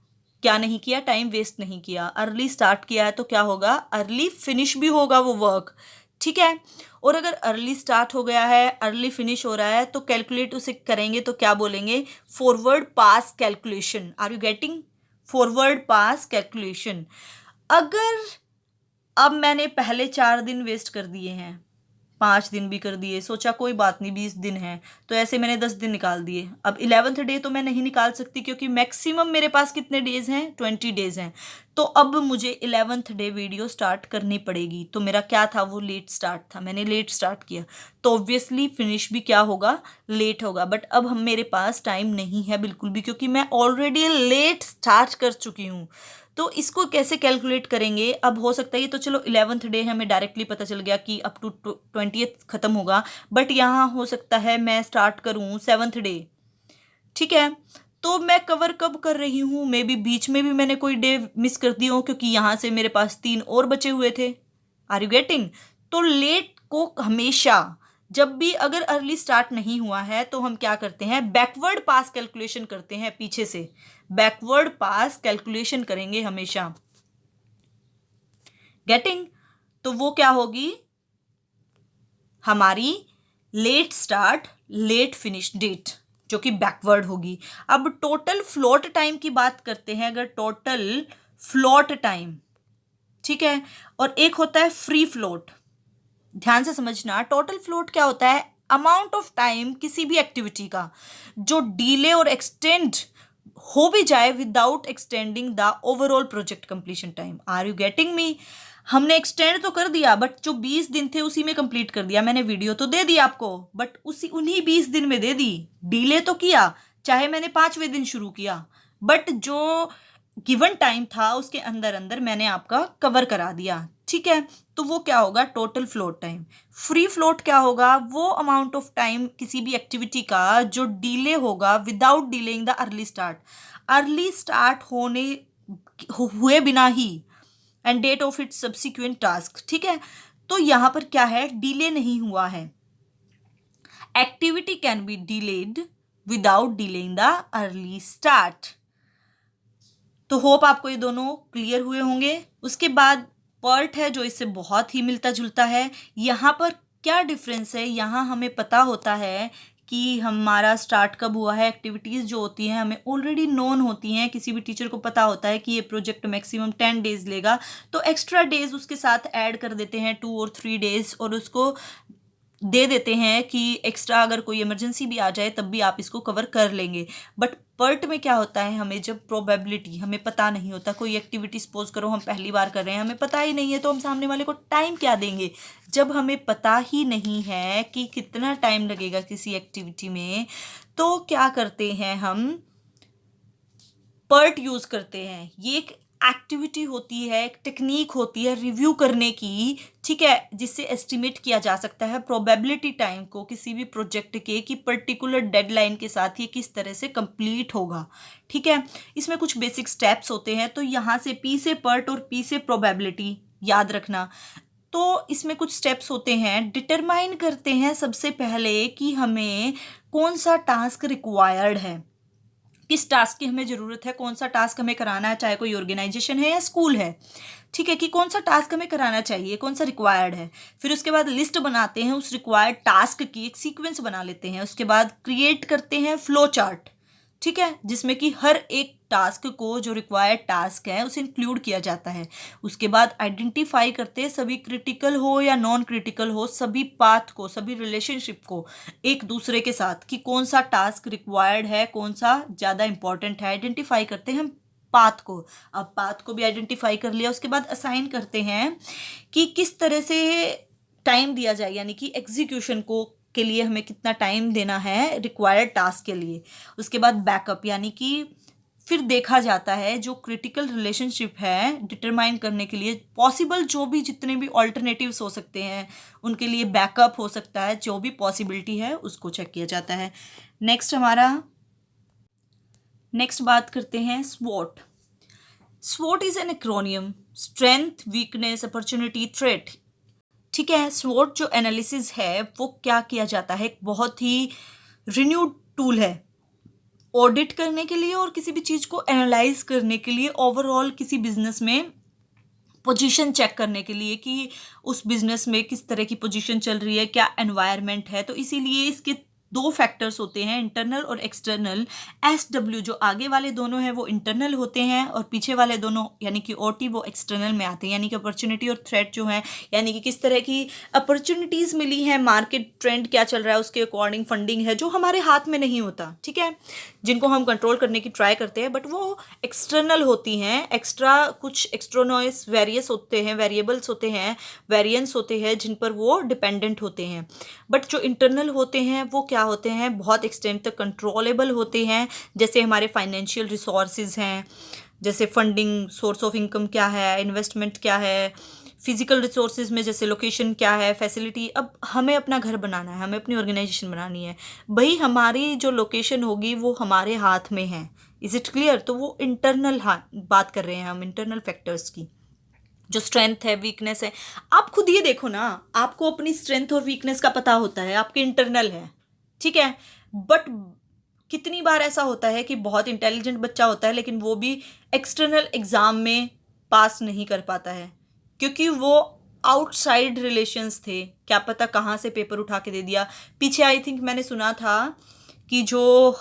क्या नहीं किया, टाइम वेस्ट नहीं किया, अर्ली स्टार्ट किया है, तो क्या होगा, अर्ली फिनिश भी होगा वो वर्क, ठीक है। और अगर अर्ली स्टार्ट हो गया है, अर्ली फिनिश हो रहा है, तो कैलकुलेट उसे करेंगे तो क्या बोलेंगे, forward pass calculation. Are you getting, forward pass calculation. अगर अब मैंने पहले 4 दिन वेस्ट कर दिए हैं, 5 दिन भी कर दिए, सोचा कोई बात नहीं 20 दिन है, तो ऐसे मैंने 10 दिन निकाल दिए। अब 11th डे तो मैं नहीं निकाल सकती, क्योंकि मैक्सिमम मेरे पास कितने डेज हैं, 20 डेज हैं। तो अब मुझे 11th डे वीडियो स्टार्ट करनी पड़ेगी। तो मेरा क्या था, वो लेट स्टार्ट था, मैंने लेट स्टार्ट किया, तो ऑब्वियसली फिनिश भी क्या होगा, लेट होगा। बट अब हम मेरे पास टाइम नहीं है बिल्कुल भी, क्योंकि मैं ऑलरेडी लेट स्टार्ट कर चुकी हूँ। तो इसको कैसे कैलकुलेट करेंगे, अब हो सकता है ये तो चलो 11th डे हमें डायरेक्टली पता चल गया कि अप टू 20th खत्म होगा, बट यहाँ हो सकता है मैं स्टार्ट करूँ 7th डे, ठीक है। तो मैं कवर कब कर रही हूँ, मे बी बीच में भी मैंने कोई डे मिस कर दी हो, क्योंकि यहाँ से मेरे पास 3 और बचे हुए थे। Are you getting. तो लेट को हमेशा, जब भी अगर अर्ली स्टार्ट नहीं हुआ है तो हम क्या करते हैं, बैकवर्ड पास कैलकुलेशन करते हैं, पीछे से बैकवर्ड पास कैलकुलेशन करेंगे हमेशा। गेटिंग। तो वो क्या होगी हमारी, late start late finish date, जो कि बैकवर्ड होगी। अब टोटल फ्लोट टाइम की बात करते हैं, अगर टोटल फ्लोट टाइम, ठीक है, और एक होता है फ्री फ्लोट। ध्यान से समझना, टोटल फ्लोट क्या होता है, अमाउंट ऑफ टाइम किसी भी एक्टिविटी का जो डिले और एक्सटेंड हो भी जाए without extending the overall project completion time. Are you getting me. हमने एक्सटेंड तो कर दिया, बट जो 20 दिन थे उसी में कंप्लीट कर दिया, मैंने वीडियो तो दे दी आपको, बट उन्हीं 20 दिन में दे दी, डिले तो किया, चाहे मैंने 5वें दिन शुरू किया, बट जो गिवन टाइम था उसके अंदर अंदर मैंने आपका कवर करा दिया, ठीक है, तो वो क्या होगा, total float time. Free float क्या होगा, वो अमाउंट ऑफ टाइम किसी भी एक्टिविटी का जो डिले होगा without delaying the early start, early start होने हुए बिना ही, end date of its subsequent task. ठीक है, तो यहां पर क्या है, डिले नहीं हुआ है। Activity can be delayed without delaying the early start. तो होप आपको ये दोनों क्लियर हुए होंगे। उसके बाद पर्ट है जो इससे बहुत ही मिलता जुलता है। यहाँ पर क्या डिफरेंस है, यहाँ हमें पता होता है कि हमारा स्टार्ट कब हुआ है। एक्टिविटीज़ जो होती हैं हमें ऑलरेडी नोन होती हैं, किसी भी टीचर को पता होता है कि ये प्रोजेक्ट मैक्सिमम 10 डेज लेगा, तो एक्स्ट्रा डेज उसके साथ ऐड कर देते हैं 2 और 3 डेज, और उसको दे देते हैं कि एक्स्ट्रा अगर कोई इमरजेंसी भी आ जाए तब भी आप इसको कवर कर लेंगे। बट पर्ट में क्या होता है, हमें जब प्रोबेबिलिटी हमें पता नहीं होता, कोई एक्टिविटी सपोज करो हम पहली बार कर रहे हैं, हमें पता ही नहीं है, तो हम सामने वाले को टाइम क्या देंगे। जब हमें पता ही नहीं है कि कितना टाइम लगेगा किसी एक्टिविटी में, तो क्या करते हैं, हम पर्ट यूज करते हैं। ये एक एक्टिविटी होती है, एक टेक्निक होती है रिव्यू करने की, ठीक है, जिससे एस्टिमेट किया जा सकता है प्रोबेबिलिटी टाइम को किसी भी प्रोजेक्ट के, कि पर्टिकुलर डेडलाइन के साथ ये किस तरह से कंप्लीट होगा। ठीक है, इसमें कुछ बेसिक स्टेप्स होते हैं, तो यहाँ से पी से पर्ट और पी से प्रोबेबिलिटी याद रखना। तो इसमें कुछ स्टेप्स होते हैं, डिटरमाइन करते हैं सबसे पहले कि हमें कौन सा टास्क रिक्वायर्ड है, किस टास्क की हमें ज़रूरत है, कौन सा टास्क हमें कराना है, चाहे कोई ऑर्गेनाइजेशन है या स्कूल है। ठीक है, कि कौन सा टास्क हमें कराना चाहिए, कौन सा रिक्वायर्ड है। फिर उसके बाद लिस्ट बनाते हैं उस रिक्वायर्ड टास्क की, एक सीक्वेंस बना लेते हैं। उसके बाद क्रिएट करते हैं फ्लो चार्ट, ठीक है, जिसमें कि हर एक टास्क को, जो रिक्वायर्ड टास्क है, उसे इंक्लूड किया जाता है। उसके बाद आइडेंटिफाई करते हैं सभी क्रिटिकल हो या नॉन क्रिटिकल हो, सभी पाथ को, सभी रिलेशनशिप को एक दूसरे के साथ, कि कौन सा टास्क रिक्वायर्ड है, कौन सा ज़्यादा इंपॉर्टेंट है। आइडेंटिफाई करते हैं हम पाथ को। अब पाथ को भी आइडेंटिफाई कर लिया, उसके बाद असाइन करते हैं कि किस तरह से टाइम दिया जाए, यानी कि एग्जीक्यूशन को के लिए हमें कितना टाइम देना है रिक्वायर्ड टास्क के लिए। उसके बाद बैकअप, यानी कि फिर देखा जाता है जो क्रिटिकल रिलेशनशिप है डिटरमाइन करने के लिए पॉसिबल, जो भी जितने भी ऑल्टरनेटिव्स हो सकते हैं उनके लिए बैकअप हो सकता है, जो भी पॉसिबिलिटी है उसको चेक किया जाता है। नेक्स्ट बात करते हैं स्वॉट। स्वॉट is an acromion, strength, weakness, opportunity, threat. ठीक है, स्वॉट जो एनालिसिस है वो क्या किया जाता है, एक बहुत ही रिन्यूड टूल है ऑडिट करने के लिए और किसी भी चीज़ को एनालाइज करने के लिए, ओवरऑल किसी बिजनेस में पोजीशन चेक करने के लिए कि उस बिजनेस में किस तरह की पोजीशन चल रही है, क्या एनवायरनमेंट है। तो इसीलिए इसके 2 फैक्टर्स होते हैं, इंटरनल और एक्सटर्नल। SW जो आगे वाले दोनों हैं वो इंटरनल होते हैं, और पीछे वाले दोनों यानी कि OT वो एक्सटर्नल में आते हैं, यानी कि अपॉर्चुनिटी और थ्रेट जो है, यानी कि किस तरह की अपॉर्चुनिटीज़ मिली हैं, मार्केट ट्रेंड क्या चल रहा है उसके अकॉर्डिंग फंडिंग है, जो हमारे हाथ में नहीं होता, ठीक है, जिनको हम कंट्रोल करने की ट्राई करते हैं, बट वो एक्सटर्नल होती हैं। एक्स्ट्रा कुछ एक्सट्रोनॉइस वेरियस होते हैं, वेरिएबल्स होते हैं, वेरिएंस होते हैं, जिन पर वो डिपेंडेंट होते हैं। बट जो इंटरनल होते हैं वो क्या होते हैं, बहुत एक्सटेंट तक कंट्रोलेबल होते हैं। जैसे हमारे फाइनेंशियल रिसोर्सेज हैं, जैसे फंडिंग, सोर्स ऑफ इनकम क्या है, इन्वेस्टमेंट क्या है, फिजिकल रिसोर्सेज में जैसे लोकेशन क्या है, फैसिलिटी। अब हमें अपना घर बनाना है, हमें अपनी ऑर्गेनाइजेशन बनानी है, भाई हमारी जो लोकेशन होगी वो हमारे हाथ में है। Is it clear? तो वो इंटरनल बात कर रहे हैं हम, इंटरनल फैक्टर्स की। जो स्ट्रेंथ है, वीकनेस है, आप खुद ये देखो ना, आपको अपनी स्ट्रेंथ और वीकनेस का पता होता है, आपके इंटरनल है, ठीक है। बट कितनी बार ऐसा होता है कि बहुत इंटेलिजेंट बच्चा होता है लेकिन वो भी एक्सटर्नल एग्जाम में पास नहीं कर पाता है, क्योंकि वो आउटसाइड रिलेशंस थे, क्या पता कहाँ से पेपर उठा के दे दिया। पीछे आई थिंक मैंने सुना था कि जो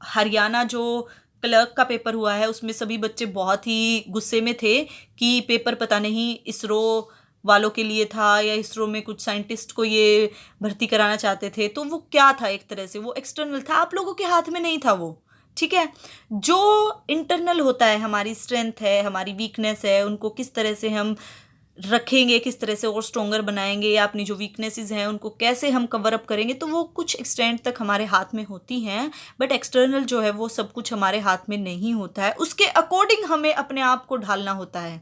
हरियाणा जो क्लर्क का पेपर हुआ है उसमें सभी बच्चे बहुत ही गुस्से में थे कि पेपर पता नहीं इसरो वालों के लिए था, या इसरो में कुछ साइंटिस्ट को ये भर्ती कराना चाहते थे। तो वो क्या था, एक तरह से वो एक्सटर्नल था, आप लोगों के हाथ में नहीं था वो, ठीक है। जो इंटरनल होता है, हमारी स्ट्रेंथ है, हमारी वीकनेस है, उनको किस तरह से हम रखेंगे, किस तरह से और स्ट्रोंगर बनाएंगे, या अपनी जो वीकनेसेस हैं उनको कैसे हम कवर अप करेंगे, तो वो कुछ एक्सटेंट तक हमारे हाथ में होती हैं। बट एक्सटर्नल जो है वो सब कुछ हमारे हाथ में नहीं होता है, उसके अकॉर्डिंग हमें अपने आप को ढालना होता है,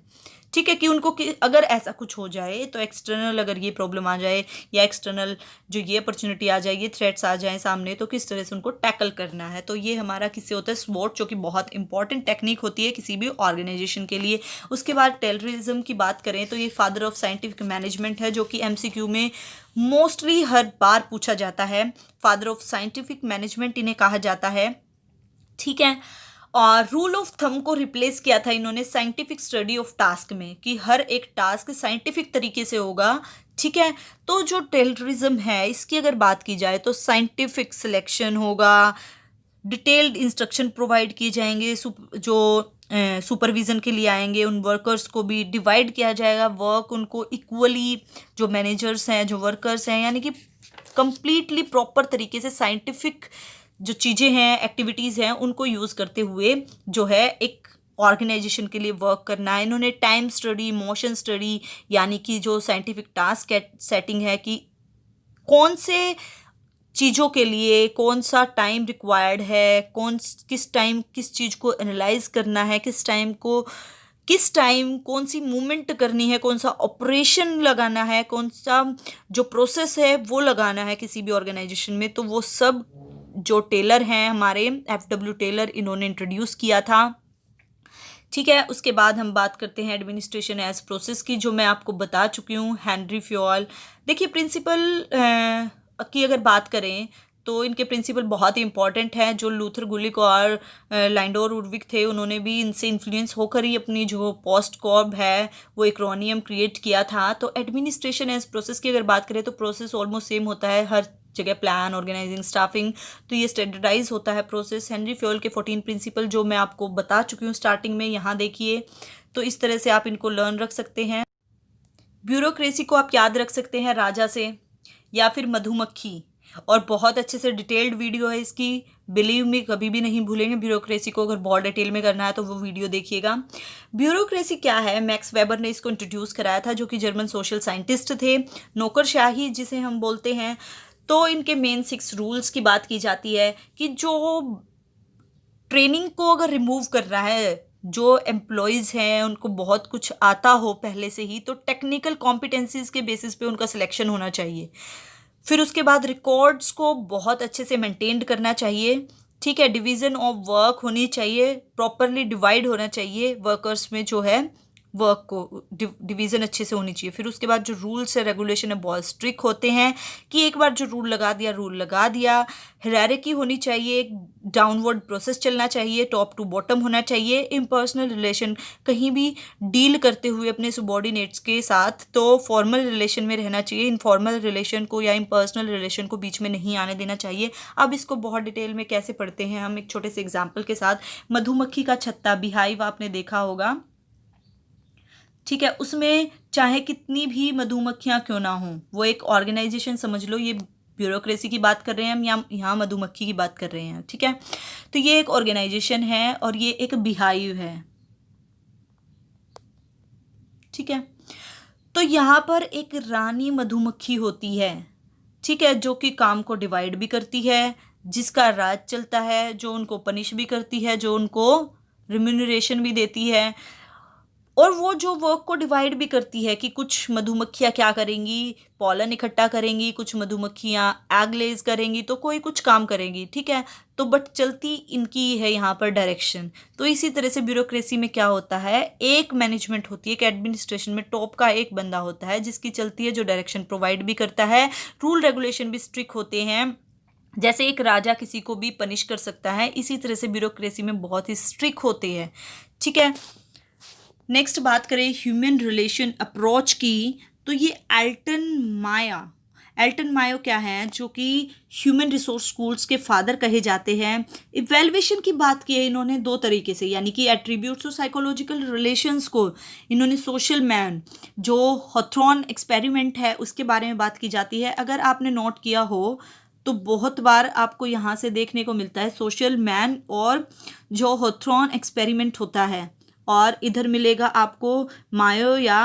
ठीक है, कि उनको अगर ऐसा कुछ हो जाए तो एक्सटर्नल अगर ये प्रॉब्लम आ जाए या एक्सटर्नल जो ये अपॉर्चुनिटी आ जाए, ये थ्रेट्स आ जाए सामने, तो किस तरह से उनको टैकल करना है। तो ये हमारा किससे होता है, स्वॉट, जो कि बहुत इंपॉर्टेंट टेक्निक होती है किसी भी ऑर्गेनाइजेशन के लिए। उसके बाद टेररिज्म की बात करें तो ये फादर ऑफ साइंटिफिक मैनेजमेंट है, जो कि MCQ में मोस्टली हर बार पूछा जाता है। फादर ऑफ साइंटिफिक मैनेजमेंट इन्हें कहा जाता है, ठीक है। और रूल ऑफ थंब को रिप्लेस किया था इन्होंने साइंटिफिक स्टडी ऑफ टास्क में, कि हर एक टास्क साइंटिफिक तरीके से होगा, ठीक है। तो जो टेररिज्म है इसकी अगर बात की जाए तो साइंटिफिक सिलेक्शन होगा, डिटेल्ड इंस्ट्रक्शन प्रोवाइड किए जाएंगे, जो सुपरविजन के लिए आएंगे उन वर्कर्स को भी डिवाइड किया जाएगा, वर्क उनको इक्वली, जो मैनेजर्स हैं, जो वर्कर्स हैं, यानी कि कंप्लीटली प्रॉपर तरीके से साइंटिफिक जो चीज़ें हैं, एक्टिविटीज़ हैं, उनको यूज़ करते हुए जो है एक ऑर्गेनाइजेशन के लिए वर्क करना है। इन्होंने टाइम स्टडी, मोशन स्टडी, यानी कि जो साइंटिफिक टास्क सेटिंग है कि कौन से चीज़ों के लिए कौन सा टाइम रिक्वायर्ड है, किस टाइम किस चीज़ को एनालाइज करना है, किस टाइम कौन सी मूवमेंट करनी है, कौन सा ऑपरेशन लगाना है, कौन सा जो प्रोसेस है वो लगाना है किसी भी ऑर्गेनाइजेशन में। तो वो सब जो टेलर हैं हमारे FW टेलर, इन्होंने इंट्रोड्यूस किया था, ठीक है। उसके बाद हम बात करते हैं एडमिनिस्ट्रेशन एज प्रोसेस की, जो मैं आपको बता चुकी हूँ, हेनरी फ्योल। देखिए प्रिंसिपल की अगर बात करें तो इनके प्रिंसिपल बहुत ही इंपॉर्टेंट हैं। जो लूथर गुलिक और लाइंडोर उर्विक थे, उन्होंने भी इनसे इन्फ्लुएंस होकर ही अपनी जो पोस्ट कॉर्ब है वो एक्रोनियम क्रिएट किया था। तो एडमिनिस्ट्रेशन एज प्रोसेस की अगर बात करें तो प्रोसेस ऑलमोस्ट सेम होता है हर जगह, प्लान, ऑर्गेनाइजिंग, स्टाफिंग, तो ये स्टैंडर्डाइज होता है प्रोसेस। हेनरी फ्योल के 14 प्रिंसिपल जो मैं आपको बता चुकी हूँ स्टार्टिंग में, यहाँ देखिए, तो इस तरह से आप इनको लर्न रख सकते हैं। ब्यूरोक्रेसी को आप याद रख सकते हैं राजा से या फिर मधुमक्खी, और बहुत अच्छे से डिटेल्ड वीडियो है इसकी, बिलीव मी, कभी भी नहीं भूलेंगे ब्यूरोक्रेसी को। अगर बहुत डिटेल में करना है तो वो वीडियो देखिएगा। ब्यूरोक्रेसी क्या है, मैक्स वेबर ने इसको इंट्रोड्यूस कराया था, जो कि जर्मन सोशल साइंटिस्ट थे। नौकरशाही जिसे हम बोलते हैं, तो इनके मेन 6 रूल्स की बात की जाती है कि जो ट्रेनिंग को अगर रिमूव कर रहा है, जो एम्प्लॉयज़ हैं उनको बहुत कुछ आता हो पहले से ही, तो टेक्निकल कॉम्पिटेंसीज के बेसिस पे उनका सिलेक्शन होना चाहिए। फिर उसके बाद रिकॉर्ड्स को बहुत अच्छे से मेंटेन करना चाहिए, ठीक है। डिवीज़न ऑफ वर्क होनी चाहिए, प्रॉपरली डिवाइड होना चाहिए वर्कर्स में, जो है वर्क को डिवीज़न अच्छे से होनी चाहिए। फिर उसके बाद जो रूल्स है, रेगुलेशन है, बहुत स्ट्रिक्ट होते हैं कि एक बार जो रूल लगा दिया। हायरार्की होनी चाहिए, डाउनवर्ड प्रोसेस चलना चाहिए, टॉप टू बॉटम होना चाहिए। इम्पर्सनल रिलेशन, कहीं भी डील करते हुए अपने सबॉर्डिनेट्स के साथ तो फॉर्मल रिलेशन में रहना चाहिए, इनफॉर्मल रिलेशन को या इम्पर्सनल रिलेशन को बीच में नहीं आने देना चाहिए। अब इसको बहुत डिटेल में कैसे पढ़ते हैं हम, एक छोटे से एग्जाम्पल के साथ। मधुमक्खी का छत्ता, बिहाइव, आपने देखा होगा, ठीक है। उसमें चाहे कितनी भी मधुमक्खियां क्यों ना हों, वो एक ऑर्गेनाइजेशन समझ लो। ये ब्यूरोक्रेसी की बात कर रहे हैं हम, यहाँ मधुमक्खी की बात कर रहे हैं, ठीक है। तो ये एक ऑर्गेनाइजेशन है और ये एक बिहाइव है, ठीक है। तो यहाँ पर एक रानी मधुमक्खी होती है, ठीक है, जो कि काम को डिवाइड भी करती है, जिसका राज चलता है, जो उनको पनिश भी करती है, जो उनको रिम्यूनरेशन भी देती है, और वो जो वर्क को डिवाइड भी करती है कि कुछ मधुमक्खियाँ क्या करेंगी, पॉलन इकट्ठा करेंगी, कुछ मधुमक्खियाँ एग लेज करेंगी, तो कोई कुछ काम करेंगी, ठीक है। तो बट चलती इनकी है यहाँ पर डायरेक्शन। तो इसी तरह से ब्यूरोक्रेसी में क्या होता है, एक मैनेजमेंट होती है, एक एडमिनिस्ट्रेशन में टॉप का एक बंदा होता है जिसकी चलती है, जो डायरेक्शन प्रोवाइड भी करता है। रूल रेगुलेशन भी स्ट्रिक्ट होते हैं, जैसे एक राजा किसी को भी पनिश कर सकता है, इसी तरह से ब्यूरोक्रेसी में बहुत ही स्ट्रिक्ट होते हैं, ठीक है। नेक्स्ट बात करें ह्यूमन रिलेशन अप्रोच की, तो ये एल्टन मायो क्या है, जो कि ह्यूमन रिसोर्स स्कूल्स के फादर कहे जाते हैं। इवैल्यूएशन की बात की है इन्होंने 2 तरीके से, यानी कि एट्रीब्यूट्स और साइकोलॉजिकल रिलेशंस को इन्होंने सोशल मैन, जो हॉथरॉन एक्सपेरिमेंट है उसके बारे में बात की जाती है। अगर आपने नोट किया हो तो बहुत बार आपको यहाँ से देखने को मिलता है सोशल मैन और जो हॉथरॉन एक्सपेरिमेंट होता है, और इधर मिलेगा आपको मायो या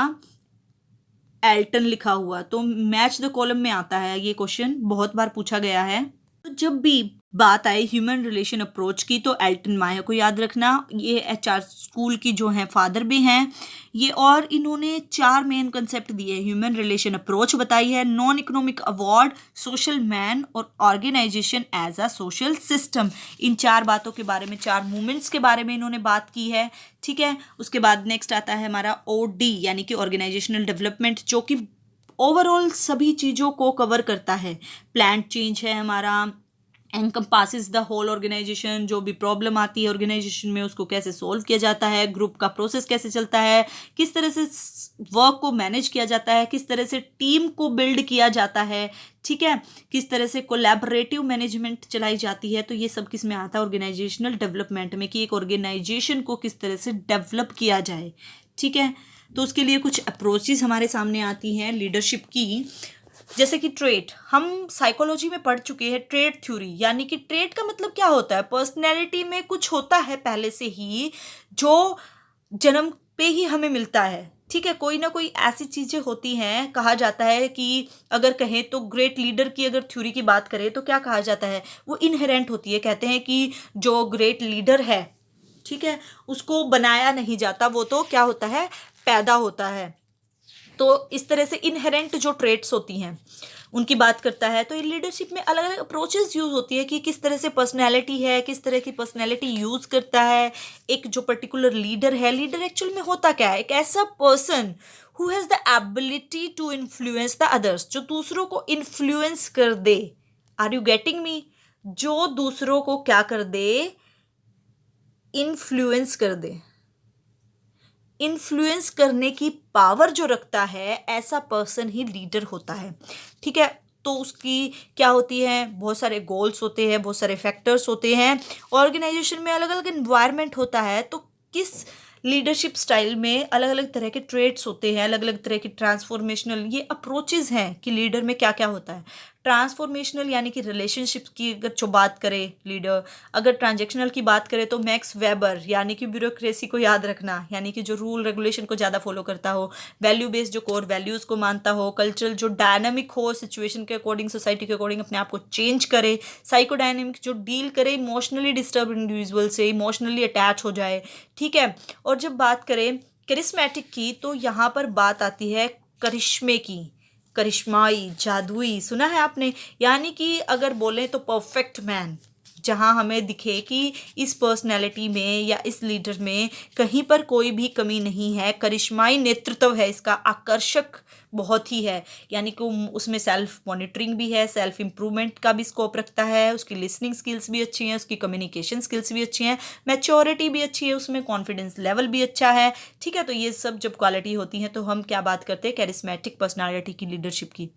एल्टन लिखा हुआ। तो मैच द कॉलम में आता है ये क्वेश्चन, बहुत बार पूछा गया है। तो जब भी बात आए ह्यूमन रिलेशन अप्रोच की तो एल्टन मायर को याद रखना, ये एचआर स्कूल की जो हैं फादर भी हैं ये, और इन्होंने 4 मेन कंसेप्ट दिए। ह्यूमन रिलेशन अप्रोच बताई है, non economic award, social man और organisation as a social system. इन 4 बातों के बारे में, 4 मूवमेंट्स के बारे में इन्होंने बात की है। ठीक है, उसके बाद नेक्स्ट आता है हमारा OD यानी कि ऑर्गेनाइजेशनल डेवलपमेंट, जो कि ओवरऑल सभी चीज़ों को कवर करता है। प्लान चेंज है हमारा, एनकम्पासिस द होल ऑर्गेनाइजेशन, जो भी प्रॉब्लम आती है ऑर्गेनाइजेशन में उसको कैसे सोल्व किया जाता है, ग्रुप का प्रोसेस कैसे चलता है, किस तरह से वर्क को मैनेज किया जाता है, किस तरह से टीम को बिल्ड किया जाता है, ठीक है, किस तरह से कोलैबोरेटिव मैनेजमेंट चलाई जाती है। तो ये सब किस में आता है, ऑर्गेनाइजेशनल डेवलपमेंट में, कि एक ऑर्गेनाइजेशन को किस तरह से डेवलप किया जाए। ठीक है, तो उसके लिए कुछ अप्रोचेस हमारे सामने आती हैं लीडरशिप की, जैसे कि ट्रेट। हम साइकोलॉजी में पढ़ चुके हैं ट्रेट थ्योरी, यानी कि ट्रेट का मतलब क्या होता है, पर्सनैलिटी में कुछ होता है पहले से ही जो जन्म पे ही हमें मिलता है। ठीक है, कोई ना कोई ऐसी चीज़ें होती हैं, कहा जाता है कि अगर कहें तो ग्रेट लीडर की अगर थ्योरी की बात करें तो क्या कहा जाता है, वो इनहेरेंट होती है। कहते हैं कि जो ग्रेट लीडर है, ठीक है, उसको बनाया नहीं जाता, वो तो क्या होता है, पैदा होता है। तो इस तरह से इनहेरेंट जो ट्रेट्स होती हैं उनकी बात करता है। तो ये लीडरशिप में अलग अलग अप्रोचेस यूज होती है कि किस तरह से पर्सनैलिटी है, किस तरह की पर्सनैलिटी यूज करता है एक जो पर्टिकुलर लीडर है। लीडर एक्चुअल में होता क्या है, एक ऐसा person who has the ability to influence the others, जो दूसरों को इन्फ्लुएंस कर दे। आर यू गेटिंग मी, जो दूसरों को क्या कर दे, इन्फ्लुएंस कर दे। इन्फ्लुएंस करने की पावर जो रखता है ऐसा पर्सन ही लीडर होता है। ठीक है, तो उसकी क्या होती है, बहुत सारे गोल्स होते हैं, बहुत सारे फैक्टर्स होते हैं, ऑर्गेनाइजेशन में अलग अलग एनवायरनमेंट होता है। तो किस लीडरशिप स्टाइल में अलग अलग तरह के ट्रेड्स होते हैं, अलग अलग तरह की ट्रांसफॉर्मेशनल ये अप्रोचेज हैं कि लीडर में क्या क्या होता है। ट्रांसफॉर्मेशनल यानी कि रिलेशनशिप की अगर जो बात करें लीडर, अगर ट्रांजेक्शनल की बात करें तो मैक्स वेबर यानी कि ब्यूरोक्रेसी को याद रखना, यानी कि जो रूल रेगुलेशन को ज़्यादा फॉलो करता हो, वैल्यू बेस्ड जो कोर वैल्यूज़ को मानता हो, कल्चरल जो डायनामिक हो, सिचुएशन के अकॉर्डिंग, सोसाइटी के अकॉर्डिंग अपने आप को चेंज करे, साइको डायनामिक जो डील करे इमोशनली डिस्टर्ब इंडिविजुअल से, इमोशनली अटैच हो जाए। ठीक है, और जब बात करें करिश्मेटिक की तो यहाँ पर बात आती है करिश्मे की, करिश्माई, जादुई, सुना है आपने, यानी कि अगर बोलें तो परफेक्ट मैन, जहाँ हमें दिखे कि इस पर्सनैलिटी में या इस लीडर में कहीं पर कोई भी कमी नहीं है, करिश्माई नेतृत्व है इसका, आकर्षक बहुत ही है, यानी कि उसमें सेल्फ मॉनिटरिंग भी है, सेल्फ इम्प्रूवमेंट का भी स्कोप रखता है, उसकी लिसनिंग स्किल्स भी अच्छी हैं, उसकी कम्युनिकेशन स्किल्स भी अच्छी हैं, मैच्योरिटी भी अच्छी है, उसमें कॉन्फिडेंस लेवल भी अच्छा है। ठीक है, तो ये सब जब क्वालिटी होती हैं तो हम क्या बात करते हैं, कैरिस्मेटिक पर्सनालिटी की, लीडरशिप की।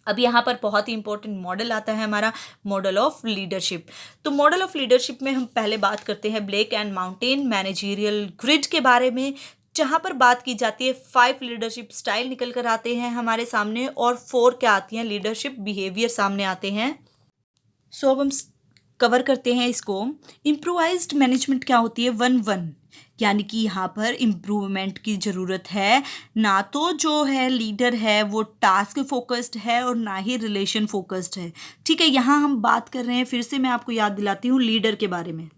अब यहाँ पर बहुत ही इंपॉर्टेंट मॉडल आता है हमारा, मॉडल ऑफ लीडरशिप। तो मॉडल ऑफ लीडरशिप में हम पहले बात करते हैं Blake and Mouton managerial grid के बारे में, जहाँ पर बात की जाती है 5 लीडरशिप स्टाइल निकल कर आते हैं हमारे सामने और 4 क्या आती हैं, लीडरशिप बिहेवियर सामने आते हैं। सो अब हम कवर करते हैं इसको। इम्प्रोवाइज्ड मैनेजमेंट क्या होती है, 1-1, यानी कि यहाँ पर इम्प्रूवमेंट की ज़रूरत है, ना तो जो है लीडर है वो टास्क फोकस्ड है और ना ही रिलेशन फोकस्ड है। ठीक है, यहाँ हम बात कर रहे हैं, फिर से मैं आपको याद दिलाती हूँ लीडर के बारे में।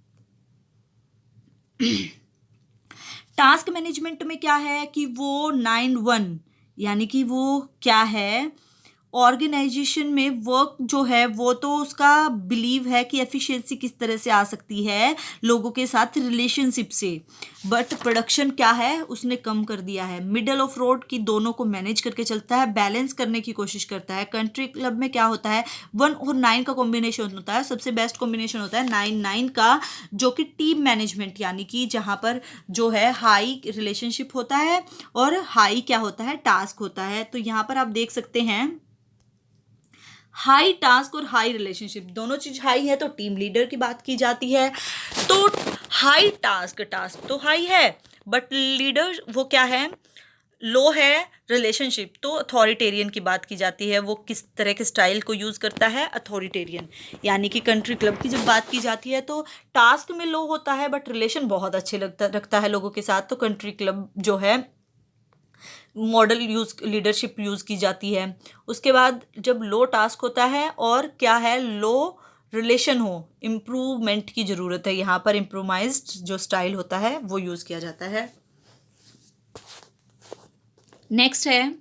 टास्क मैनेजमेंट में क्या है कि वो 9-1, यानी कि वो क्या है, ऑर्गेनाइजेशन में वर्क जो है वो तो उसका बिलीव है कि एफिशिएंसी किस तरह से आ सकती है लोगों के साथ रिलेशनशिप से, बट प्रोडक्शन क्या है उसने कम कर दिया है। मिडल ऑफ रोड की दोनों को मैनेज करके चलता है, बैलेंस करने की कोशिश करता है। कंट्री क्लब में क्या होता है, 1 और 9 का कॉम्बिनेशन होता है, सबसे बेस्ट कॉम्बिनेशन होता है 9-9 का, जो कि टीम मैनेजमेंट, यानी कि जहाँ पर जो है हाई रिलेशनशिप होता है और हाई क्या होता है, टास्क होता है। तो यहाँ पर आप देख सकते हैं हाई टास्क और हाई रिलेशनशिप, दोनों चीज हाई है तो टीम लीडर की बात की जाती है। तो हाई टास्क तो हाई है, बट लीडर वो क्या है, लो है। रिलेशनशिप तो अथॉरिटेरियन की बात की जाती है, वो किस तरह के स्टाइल को यूज़ करता है, अथॉरिटेरियन। यानी कि कंट्री क्लब की जब बात की जाती है तो टास्क में लो होता है बट रिलेशन बहुत अच्छे रखता है लोगों के साथ, तो कंट्री क्लब जो है मॉडल लीडरशिप यूज़ की जाती है। उसके बाद जब लो टास्क होता है और क्या है, लो रिलेशन हो, इम्प्रूवमेंट की ज़रूरत है। यहाँ पर इम्प्रोवाइज्ड जो स्टाइल होता है वो यूज़ किया जाता है। नेक्स्ट है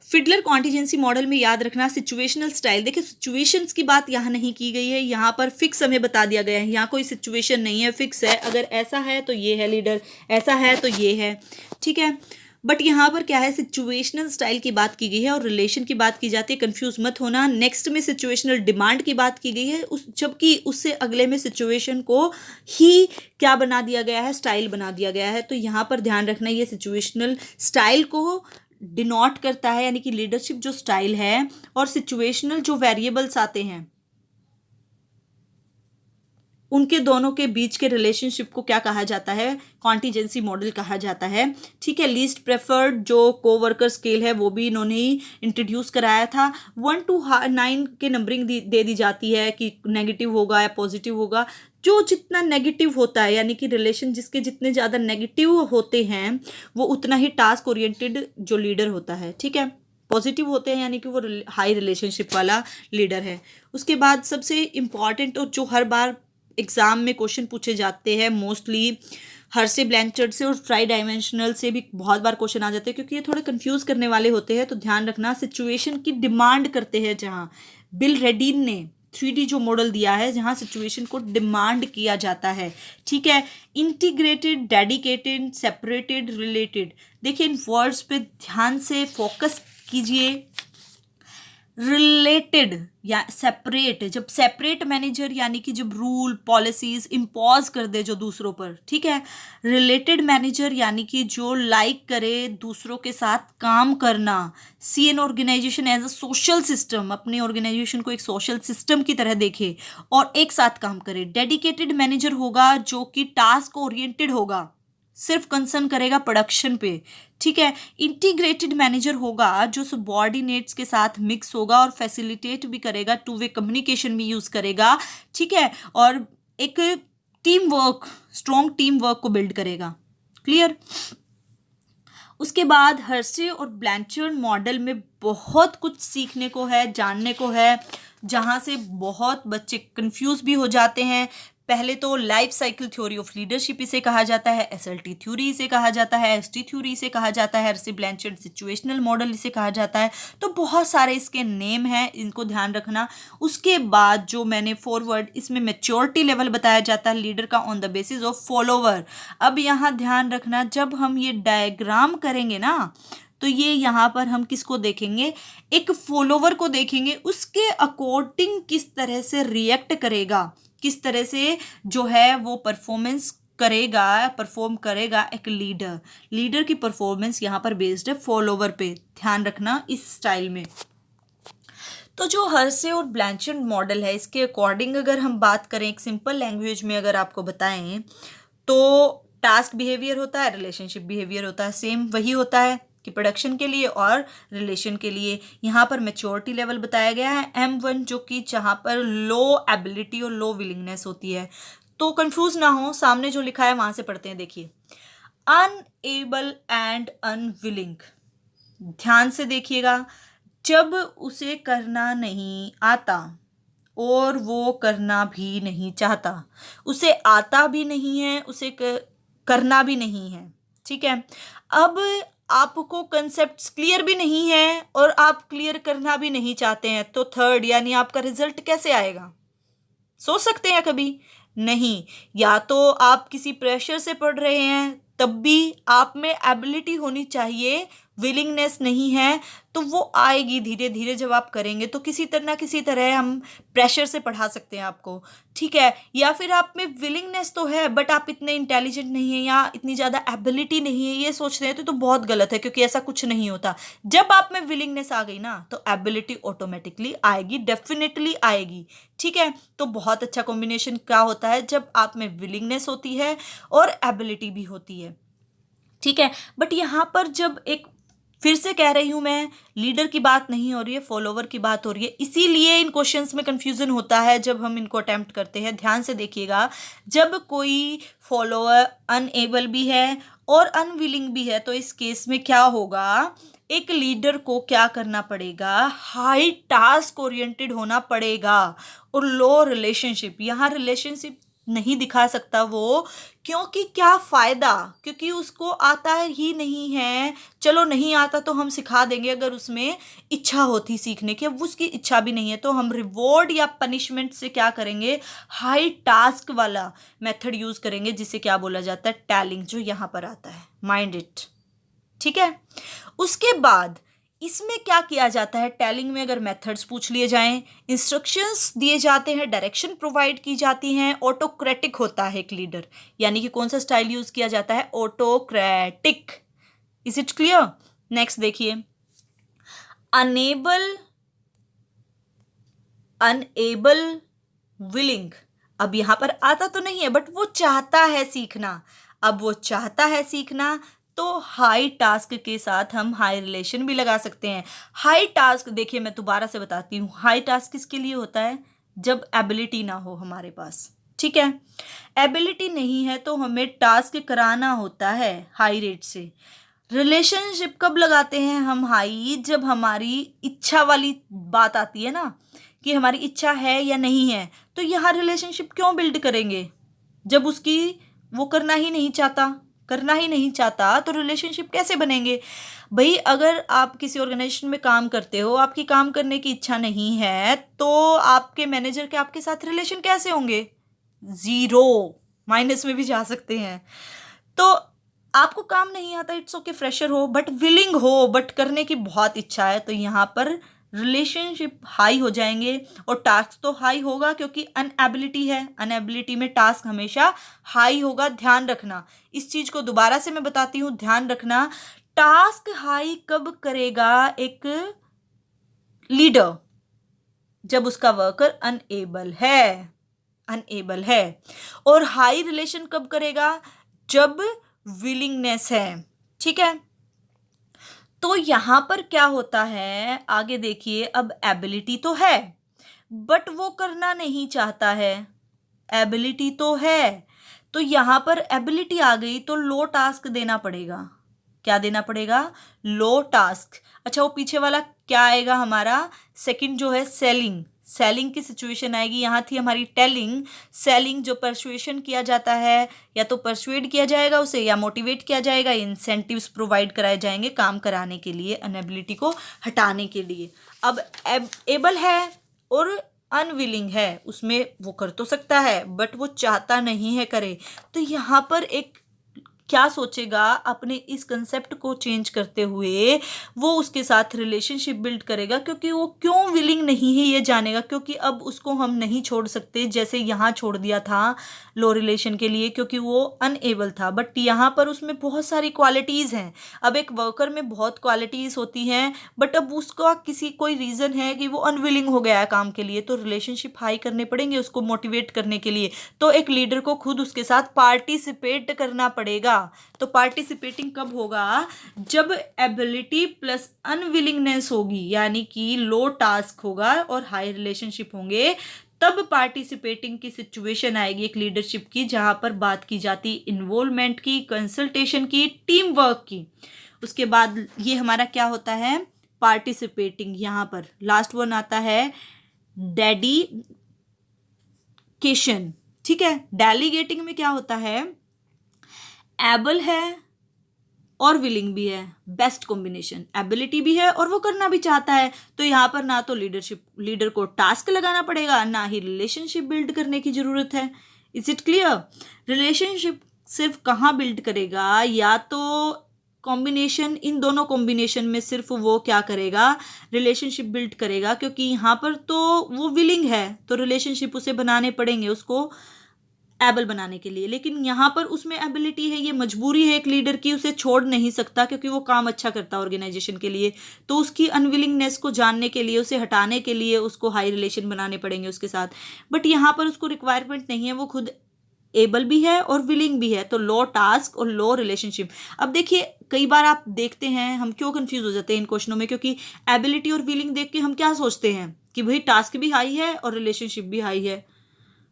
फिडलर कॉन्टिजेंसी मॉडल में याद रखना सिचुएशनल स्टाइल। देखिए सिचुएशंस की बात यहाँ नहीं की गई है, यहाँ पर फिक्स हमें बता दिया गया है, यहाँ कोई सिचुएशन नहीं है, फिक्स है। अगर ऐसा है तो ये है लीडर, ऐसा है तो ये है, ठीक है। बट यहाँ पर क्या है, सिचुएशनल स्टाइल की बात की गई है और रिलेशन की बात की जाती है, कंफ्यूज मत होना। नेक्स्ट में सिचुएशनल डिमांड की बात की गई है, उस जबकि उससे अगले में सिचुएशन को ही क्या बना दिया गया है, स्टाइल बना दिया गया है। तो यहाँ पर ध्यान रखना ये सिचुएशनल स्टाइल को डिनोट करता है, यानी कि लीडरशिप जो स्टाइल है और सिचुएशनल जो वेरिएबल्स आते हैं उनके दोनों के बीच के रिलेशनशिप को क्या कहा जाता है, कॉन्टिजेंसी मॉडल कहा जाता है, ठीक है। लीस्ट प्रेफर्ड जो कोवर्कर स्केल है वो भी इन्होंने ही इंट्रोड्यूस कराया था। 1 to 9 के नंबरिंग दे दी जाती है कि नेगेटिव होगा या पॉजिटिव होगा। जो जितना नेगेटिव होता है, यानी कि रिलेशन जिसके जितने ज़्यादा नेगेटिव होते हैं वो उतना ही टास्क ओरिएंटेड जो लीडर होता है, ठीक है। पॉजिटिव होते हैं यानी कि वो हाई रिलेशनशिप वाला लीडर है। उसके बाद सबसे इम्पॉर्टेंट और जो हर बार एग्ज़ाम में क्वेश्चन पूछे जाते हैं मोस्टली हर्से ब्लैंचर्ड से और ट्राई डायमेंशनल से भी बहुत बार क्वेश्चन आ जाते हैं, क्योंकि ये थोड़े कंफ्यूज करने वाले होते हैं। तो ध्यान रखना सिचुएशन की डिमांड करते हैं, जहाँ बिल रेडिन ने 3D जो मॉडल दिया है जहाँ सिचुएशन को डिमांड किया जाता है, ठीक है। Integrated, dedicated, separated, related. देखिए इन वर्ड्स पे ध्यान से फोकस कीजिए। रिलेटेड या सेपरेट, जब सेपरेट मैनेजर यानी कि जब रूल पॉलिसीज इम्पोज कर दे जो दूसरों पर, ठीक है। रिलेटेड मैनेजर यानी कि जो लाइक करे दूसरों के साथ काम करना। See an organisation as a social system, अपने ऑर्गेनाइजेशन को एक सोशल सिस्टम की तरह देखे और एक साथ काम करे। डेडिकेटेड मैनेजर होगा जो कि टास्क ओरिएंटेड होगा, सिर्फ कंसर्न करेगा प्रोडक्शन पे, ठीक है। इंटीग्रेटेड मैनेजर होगा जो सबॉर्डिनेट्स के साथ मिक्स होगा और फैसिलिटेट भी करेगा, टू वे कम्युनिकेशन भी यूज करेगा, ठीक है। और एक team work, strong team work को बिल्ड करेगा। क्लियर। उसके बाद हर्से और ब्लैंचर्ड मॉडल में बहुत कुछ सीखने को है, जानने को है, जहाँ से बहुत बच्चे कंफ्यूज भी हो जाते हैं। पहले तो life cycle theory of leadership इसे कहा जाता है, SLT थ्योरी इसे कहा जाता है, ST थ्योरी इसे कहा जाता है, हर्से ब्लैंचर्ड सिचुएशनल मॉडल इसे कहा जाता है। तो बहुत सारे इसके नेम हैं, इनको ध्यान रखना। उसके बाद जो मैंने फॉरवर्ड, इसमें मैच्योरिटी लेवल बताया जाता है लीडर का on the basis of follower. अब यहाँ ध्यान रखना, जब हम ये डायग्राम करेंगे ना तो ये यहाँ पर हम किसको देखेंगे, एक फॉलोवर को देखेंगे, उसके अकॉर्डिंग किस तरह से रिएक्ट करेगा, किस तरह से जो है वो परफॉर्मेंस परफॉर्म करेगा एक लीडर की परफॉर्मेंस यहाँ पर बेस्ड है फॉलोवर पे। ध्यान रखना इस स्टाइल में। तो जो हर्से और ब्लैंचर्ड मॉडल है इसके अकॉर्डिंग अगर हम बात करें, एक सिंपल लैंग्वेज में अगर आपको बताएं तो टास्क बिहेवियर होता है, रिलेशनशिप बिहेवियर होता है, सेम वही होता है कि प्रोडक्शन के लिए और रिलेशन के लिए। यहाँ पर मैच्योरिटी लेवल बताया गया है M1, जो कि जहाँ पर लो एबिलिटी और लो विलिंगनेस होती है। तो कंफ्यूज ना हो, सामने जो लिखा है वहां से पढ़ते हैं। देखिए अनएबल एंड अनविलिंग, ध्यान से देखिएगा। जब उसे करना नहीं आता और वो करना भी नहीं चाहता, उसे आता भी नहीं है, उसे करना भी नहीं है, ठीक है। अब आपको कंसेप्ट्स क्लियर भी नहीं है और आप क्लियर करना भी नहीं चाहते हैं, तो थर्ड यानी आपका रिजल्ट कैसे आएगा, सोच सकते हैं कभी? नहीं। या तो आप किसी प्रेशर से पढ़ रहे हैं, तब भी आप में एबिलिटी होनी चाहिए, विलिंगनेस नहीं है तो वो आएगी धीरे धीरे जब आप करेंगे। तो किसी तरह ना किसी तरह हम प्रेशर से पढ़ा सकते हैं आपको, ठीक है। या फिर आप में विलिंगनेस तो है बट आप इतने इंटेलिजेंट नहीं है या इतनी ज़्यादा एबिलिटी नहीं है, ये सोच रहे हैं तो बहुत गलत है, क्योंकि ऐसा कुछ नहीं होता। जब आप में विलिंगनेस आ गई ना तो एबिलिटी ऑटोमेटिकली आएगी, डेफिनेटली आएगी, ठीक है। तो बहुत अच्छा कॉम्बिनेशन क्या होता है, जब आप में विलिंगनेस होती है और एबिलिटी भी होती है, ठीक है। बट यहाँ पर जब एक, फिर से कह रही हूं मैं, लीडर की बात नहीं हो रही है, फॉलोवर की बात हो रही है, इसीलिए इन क्वेश्चंस में कंफ्यूजन होता है जब हम इनको अटेम्प्ट करते हैं। ध्यान से देखिएगा, जब कोई फॉलोवर अनएबल भी है और अनविलिंग भी है, तो इस केस में क्या होगा, एक लीडर को क्या करना पड़ेगा, हाई टास्क ओरिएंटेड होना पड़ेगा। और लो रिलेशनशिप, यहाँ रिलेशनशिप नहीं दिखा सकता वो, क्योंकि क्या फायदा, क्योंकि उसको आता ही नहीं है। चलो नहीं आता तो हम सिखा देंगे, अगर उसमें इच्छा होती सीखने की, अब उसकी इच्छा भी नहीं है, तो हम रिवॉर्ड या पनिशमेंट से क्या करेंगे, हाई टास्क वाला मेथड यूज करेंगे, जिसे क्या बोला जाता है, टैलिंग, जो यहाँ पर आता है, माइंड इट। ठीक है, उसके बाद इसमें क्या किया जाता है, टेलिंग में अगर मेथड्स पूछ लिए जाएं, इंस्ट्रक्शंस दिए जाते हैं, डायरेक्शन प्रोवाइड की जाती हैं, ऑटोक्रेटिक होता है एक लीडर, यानी कि कौन सा स्टाइल यूज किया जाता है, autocratic. Is it clear? Next देखिए, अनेबल, अनएबल, विलिंग। अब यहां पर आता तो नहीं है, बट वो चाहता है सीखना। अब वो चाहता है सीखना, तो हाई टास्क के साथ हम हाई रिलेशन भी लगा सकते हैं। हाई टास्क देखिए, मैं दोबारा से बताती हूँ, हाई टास्क किसके लिए होता है, जब एबिलिटी ना हो हमारे पास। ठीक है, एबिलिटी नहीं है तो हमें टास्क कराना होता है हाई रेट से। रिलेशनशिप कब लगाते हैं हम हाई, जब हमारी इच्छा वाली बात आती है ना, कि हमारी इच्छा है या नहीं है, तो यहाँ रिलेशनशिप क्यों बिल्ड करेंगे, जब उसकी वो करना ही नहीं चाहता, करना ही नहीं चाहता, तो रिलेशनशिप कैसे बनेंगे भाई। अगर आप किसी ऑर्गेनाइजेशन में काम करते हो, आपकी काम करने की इच्छा नहीं है, तो आपके मैनेजर के आपके साथ रिलेशन कैसे होंगे, जीरो, माइनस में भी जा सकते हैं। तो आपको काम नहीं आता, इट्स ओके, फ्रेशर हो बट विलिंग हो, बट करने की बहुत इच्छा है, तो यहाँ पर रिलेशनशिप हाई हो जाएंगे। और टास्क तो हाई होगा, क्योंकि अनएबिलिटी है, अनएबिलिटी में टास्क हमेशा हाई होगा, ध्यान रखना। इस चीज को दोबारा से मैं बताती हूँ, ध्यान रखना। टास्क हाई कब करेगा एक लीडर, जब उसका वर्कर अनएबल है, अनएबल है। और हाई रिलेशन कब करेगा, जब विलिंगनेस है। ठीक है, तो यहां पर क्या होता है, आगे देखिए, अब एबिलिटी तो है बट वो करना नहीं चाहता है, एबिलिटी तो है, तो यहां पर एबिलिटी आ गई, तो लो टास्क देना पड़ेगा। क्या देना पड़ेगा, लो टास्क। अच्छा, वो पीछे वाला क्या आएगा हमारा, सेकंड जो है सेलिंग, सेलिंग की सिचुएशन आएगी। यहाँ थी हमारी टेलिंग, सेलिंग जो परसुएशन किया जाता है, या तो परसुएड किया जाएगा उसे, या मोटिवेट किया जाएगा, इंसेंटिव्स प्रोवाइड कराए जाएंगे काम कराने के लिए, अनएबिलिटी को हटाने के लिए। अब एबल है और अनविलिंग है, उसमें वो कर तो सकता है बट वो चाहता नहीं है करे, तो यहाँ पर एक क्या सोचेगा, अपने इस कंसेप्ट को चेंज करते हुए वो उसके साथ रिलेशनशिप बिल्ड करेगा, क्योंकि वो क्यों विलिंग नहीं है ये जानेगा, क्योंकि अब उसको हम नहीं छोड़ सकते, जैसे यहाँ छोड़ दिया था लो रिलेशन के लिए, क्योंकि वो अनएबल था, बट यहाँ पर उसमें बहुत सारी क्वालिटीज़ हैं। अब एक वर्कर में बहुत क्वालिटीज़ होती हैं, बट अब उसका किसी कोई रीज़न है कि वो अनविलिंग हो गया है काम के लिए, तो रिलेशनशिप हाई करने पड़ेंगे उसको मोटिवेट करने के लिए। तो एक लीडर को खुद उसके साथ पार्टिसिपेट करना पड़ेगा। तो पार्टिसिपेटिंग कब होगा, जब एबिलिटी प्लस अनविलिंगनेस होगी, यानी कि लो टास्क होगा और हाई रिलेशनशिप होंगे, तब पार्टिसिपेटिंग की सिचुएशन आएगी एक लीडरशिप की, जहां पर बात की जाती इन्वॉल्वमेंट की, कंसल्टेशन की, टीम वर्क की। उसके बाद ये हमारा क्या होता है, पार्टिसिपेटिंग। यहां पर लास्ट वन आता है डेडिकेशन। ठीक है, डेलीगेटिंग में क्या होता है, एबल है और विलिंग भी है, बेस्ट कॉम्बिनेशन, एबिलिटी भी है और वो करना भी चाहता है, तो यहाँ पर ना तो लीडर को टास्क लगाना पड़ेगा, ना ही रिलेशनशिप बिल्ड करने की जरूरत है। Is it clear? रिलेशनशिप सिर्फ कहाँ बिल्ड करेगा, या तो कॉम्बिनेशन, इन दोनों कॉम्बिनेशन में सिर्फ वो क्या करेगा, रिलेशनशिप बिल्ड करेगा, क्योंकि यहाँ पर तो वो विलिंग है, तो रिलेशनशिप उसे बनाने पड़ेंगे उसको एबल बनाने के लिए, लेकिन यहाँ पर उसमें एबिलिटी है, ये मजबूरी है एक लीडर की, उसे छोड़ नहीं सकता, क्योंकि वो काम अच्छा करता है ऑर्गेनाइजेशन के लिए, तो उसकी अनविलिंगनेस को जानने के लिए, उसे हटाने के लिए उसको हाई रिलेशन बनाने पड़ेंगे उसके साथ। बट यहाँ पर उसको रिक्वायरमेंट नहीं है, वो खुद एबल भी है और विलिंग भी है, तो लो टास्क और लो रिलेशनशिप। अब देखिए, कई बार आप देखते हैं, हम क्यों कंफ्यूज हो जाते हैं इन क्वेश्चनों में, क्योंकि एबिलिटी और विलिंग देख के हम क्या सोचते हैं कि भाई टास्क भी हाई है और रिलेशनशिप भी हाई है।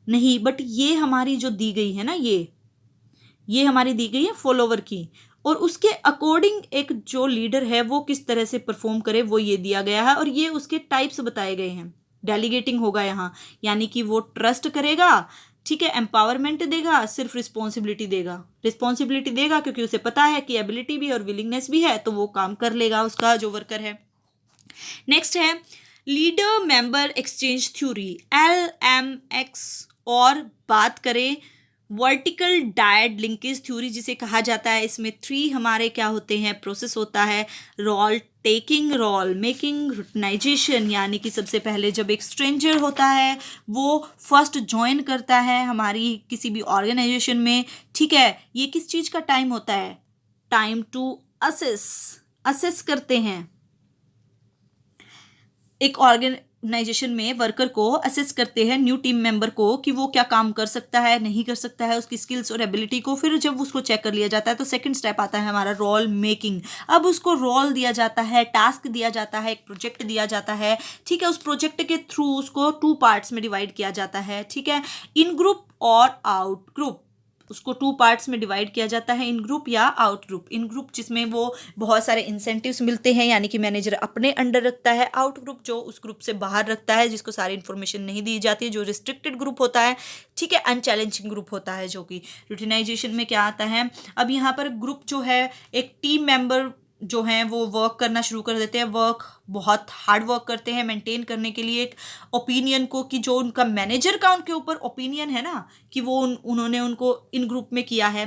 नहीं, बट ये हमारी जो दी गई है ना, ये हमारी दी गई है फॉलोवर की, और उसके अकॉर्डिंग एक जो लीडर है वो किस तरह से परफॉर्म करे वो ये दिया गया है, और ये उसके टाइप्स बताए गए हैं। डेलीगेटिंग होगा यहाँ, यानी कि वो ट्रस्ट करेगा, ठीक है, एम्पावरमेंट देगा, सिर्फ रिस्पॉन्सिबिलिटी देगा। रिस्पॉन्सिबिलिटी देगा क्योंकि उसे पता है कि एबिलिटी भी और विलिंगनेस भी है, तो वो काम कर लेगा उसका जो वर्कर है। नेक्स्ट है leader member exchange theory, LMX, और बात करें वर्टिकल डायड लिंकेज थ्योरी जिसे कहा जाता है। इसमें 3 हमारे क्या होते हैं, प्रोसेस होता है, रोल टेकिंग, रोल मेकिंग, रूटिनाइजेशन, यानी कि सबसे पहले जब एक स्ट्रेंजर होता है वो फर्स्ट ज्वाइन करता है हमारी किसी भी ऑर्गेनाइजेशन में, ठीक है, ये किस चीज़ का टाइम होता है, टाइम टू असेस करते हैं। एक ऑर्गेनाइजेशन में वर्कर को असेस करते हैं, न्यू टीम मेंबर को, कि वो क्या काम कर सकता है, नहीं कर सकता है, उसकी स्किल्स और एबिलिटी को। फिर जब उसको चेक कर लिया जाता है तो सेकंड स्टेप आता है हमारा रोल मेकिंग। अब उसको रोल दिया जाता है, टास्क दिया जाता है, एक प्रोजेक्ट दिया जाता है, ठीक है, उस प्रोजेक्ट के थ्रू उसको 2 पार्ट्स में डिवाइड किया जाता है, ठीक है, इन ग्रुप और आउट ग्रुप। उसको 2 पार्ट्स में डिवाइड किया जाता है, इन ग्रुप या आउट ग्रुप। इन ग्रुप जिसमें वो बहुत सारे इंसेंटिव्स मिलते हैं, यानी कि मैनेजर अपने अंडर रखता है। आउट ग्रुप जो उस ग्रुप से बाहर रखता है, जिसको सारी इन्फॉर्मेशन नहीं दी जाती है, जो रिस्ट्रिक्टेड ग्रुप होता है, ठीक है, अनचैलेंजिंग ग्रुप होता है। जो कि रूटिनाइजेशन में क्या आता है, अब यहाँ पर ग्रुप जो है, एक टीम मेंबर जो हैं वो वर्क करना शुरू कर देते हैं, बहुत हार्ड वर्क करते हैं मेंटेन करने के लिए एक ओपिनियन को, कि जो उनका मैनेजर का उनके ऊपर ओपिनियन है ना, कि वो उन्होंने उनको इन ग्रुप में किया है।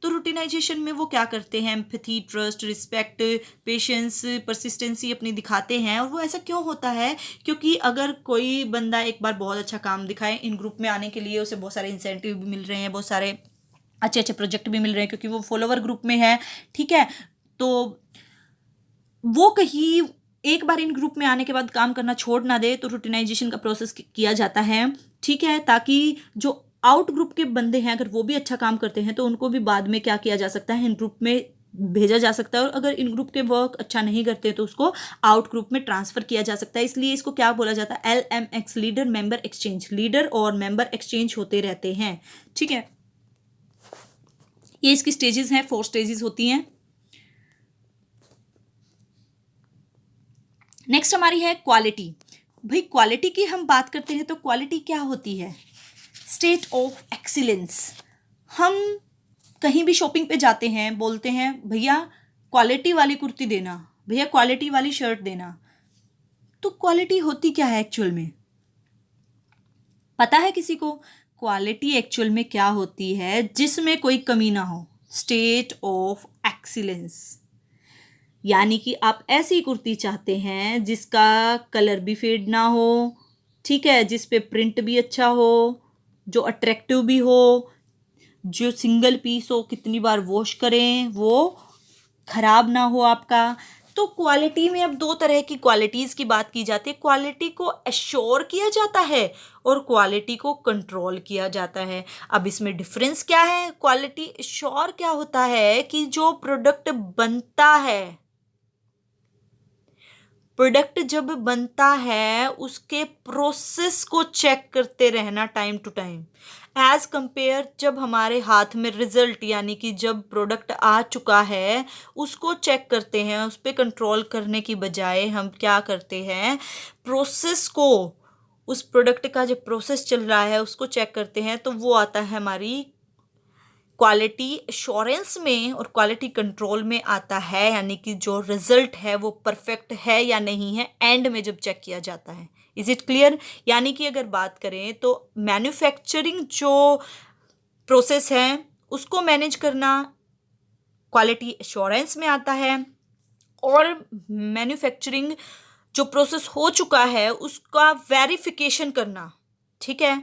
तो रूटिनाइजेशन में वो क्या करते हैं, empathy, trust, respect, patience, persistency अपनी दिखाते हैं। और वो ऐसा क्यों होता है, क्योंकि अगर कोई बंदा एक बार बहुत अच्छा काम दिखाए, इन ग्रुप में आने के लिए उसे बहुत सारे इंसेंटिव भी मिल रहे हैं, बहुत सारे अच्छे अच्छे प्रोजेक्ट भी मिल रहे हैं, क्योंकि वो फॉलोवर ग्रुप में है, ठीक है, तो वो कहीं एक बार इन ग्रुप में आने के बाद काम करना छोड़ ना दे, तो रूटिनाइजेशन का प्रोसेस किया जाता है, ठीक है, ताकि जो आउट ग्रुप के बंदे हैं अगर वो भी अच्छा काम करते हैं तो उनको भी बाद में क्या किया जा सकता है, इन ग्रुप में भेजा जा सकता है। और अगर इन ग्रुप के वर्क अच्छा नहीं करते तो उसको आउट ग्रुप में ट्रांसफर किया जा सकता है। इसलिए इसको क्या बोला जाता है, LMX, leader member exchange. Leader और मेंबर एक्सचेंज होते रहते हैं, ठीक है। ये इसकी स्टेजेस हैं, 4 स्टेजेस होती हैं। नेक्स्ट हमारी है क्वालिटी। भाई क्वालिटी की हम बात करते हैं तो क्वालिटी क्या होती है, स्टेट ऑफ एक्सीलेंस। हम कहीं भी शॉपिंग पे जाते हैं, बोलते हैं भैया क्वालिटी वाली कुर्ती देना, भैया क्वालिटी वाली शर्ट देना। तो क्वालिटी होती क्या है एक्चुअल में, पता है किसी को? क्वालिटी एक्चुअल में क्या होती है, जिसमें कोई कमी ना हो, स्टेट ऑफ एक्सीलेंस। यानी कि आप ऐसी कुर्ती चाहते हैं जिसका कलर भी फेड ना हो, ठीक है, जिस पे प्रिंट भी अच्छा हो, जो अट्रैक्टिव भी हो, जो सिंगल पीस हो, कितनी बार वॉश करें वो खराब ना हो आपका। तो क्वालिटी में अब 2 तरह की क्वालिटीज़ की बात की जाती है। क्वालिटी को एश्योर किया जाता है और क्वालिटी को कंट्रोल किया जाता है। अब इसमें डिफरेंस क्या है, क्वालिटी एश्योर क्या होता है कि जो प्रोडक्ट बनता है, प्रोडक्ट जब बनता है उसके प्रोसेस को चेक करते रहना time to time, as compare जब हमारे हाथ में रिजल्ट, यानी कि जब प्रोडक्ट आ चुका है उसको चेक करते हैं। उस पर कंट्रोल करने की बजाय हम क्या करते हैं, प्रोसेस को, उस प्रोडक्ट का जो प्रोसेस चल रहा है उसको चेक करते हैं। तो वो आता है हमारी क्वालिटी एश्योरेंस में, और क्वालिटी कंट्रोल में आता है, यानी कि जो रिजल्ट है वो परफेक्ट है या नहीं है, एंड में जब चेक किया जाता है। Is it clear? यानी कि अगर बात करें तो मैन्युफैक्चरिंग जो प्रोसेस है उसको मैनेज करना क्वालिटी एश्योरेंस में आता है, और मैन्युफैक्चरिंग जो प्रोसेस हो चुका है उसका वेरिफिकेशन करना, ठीक है,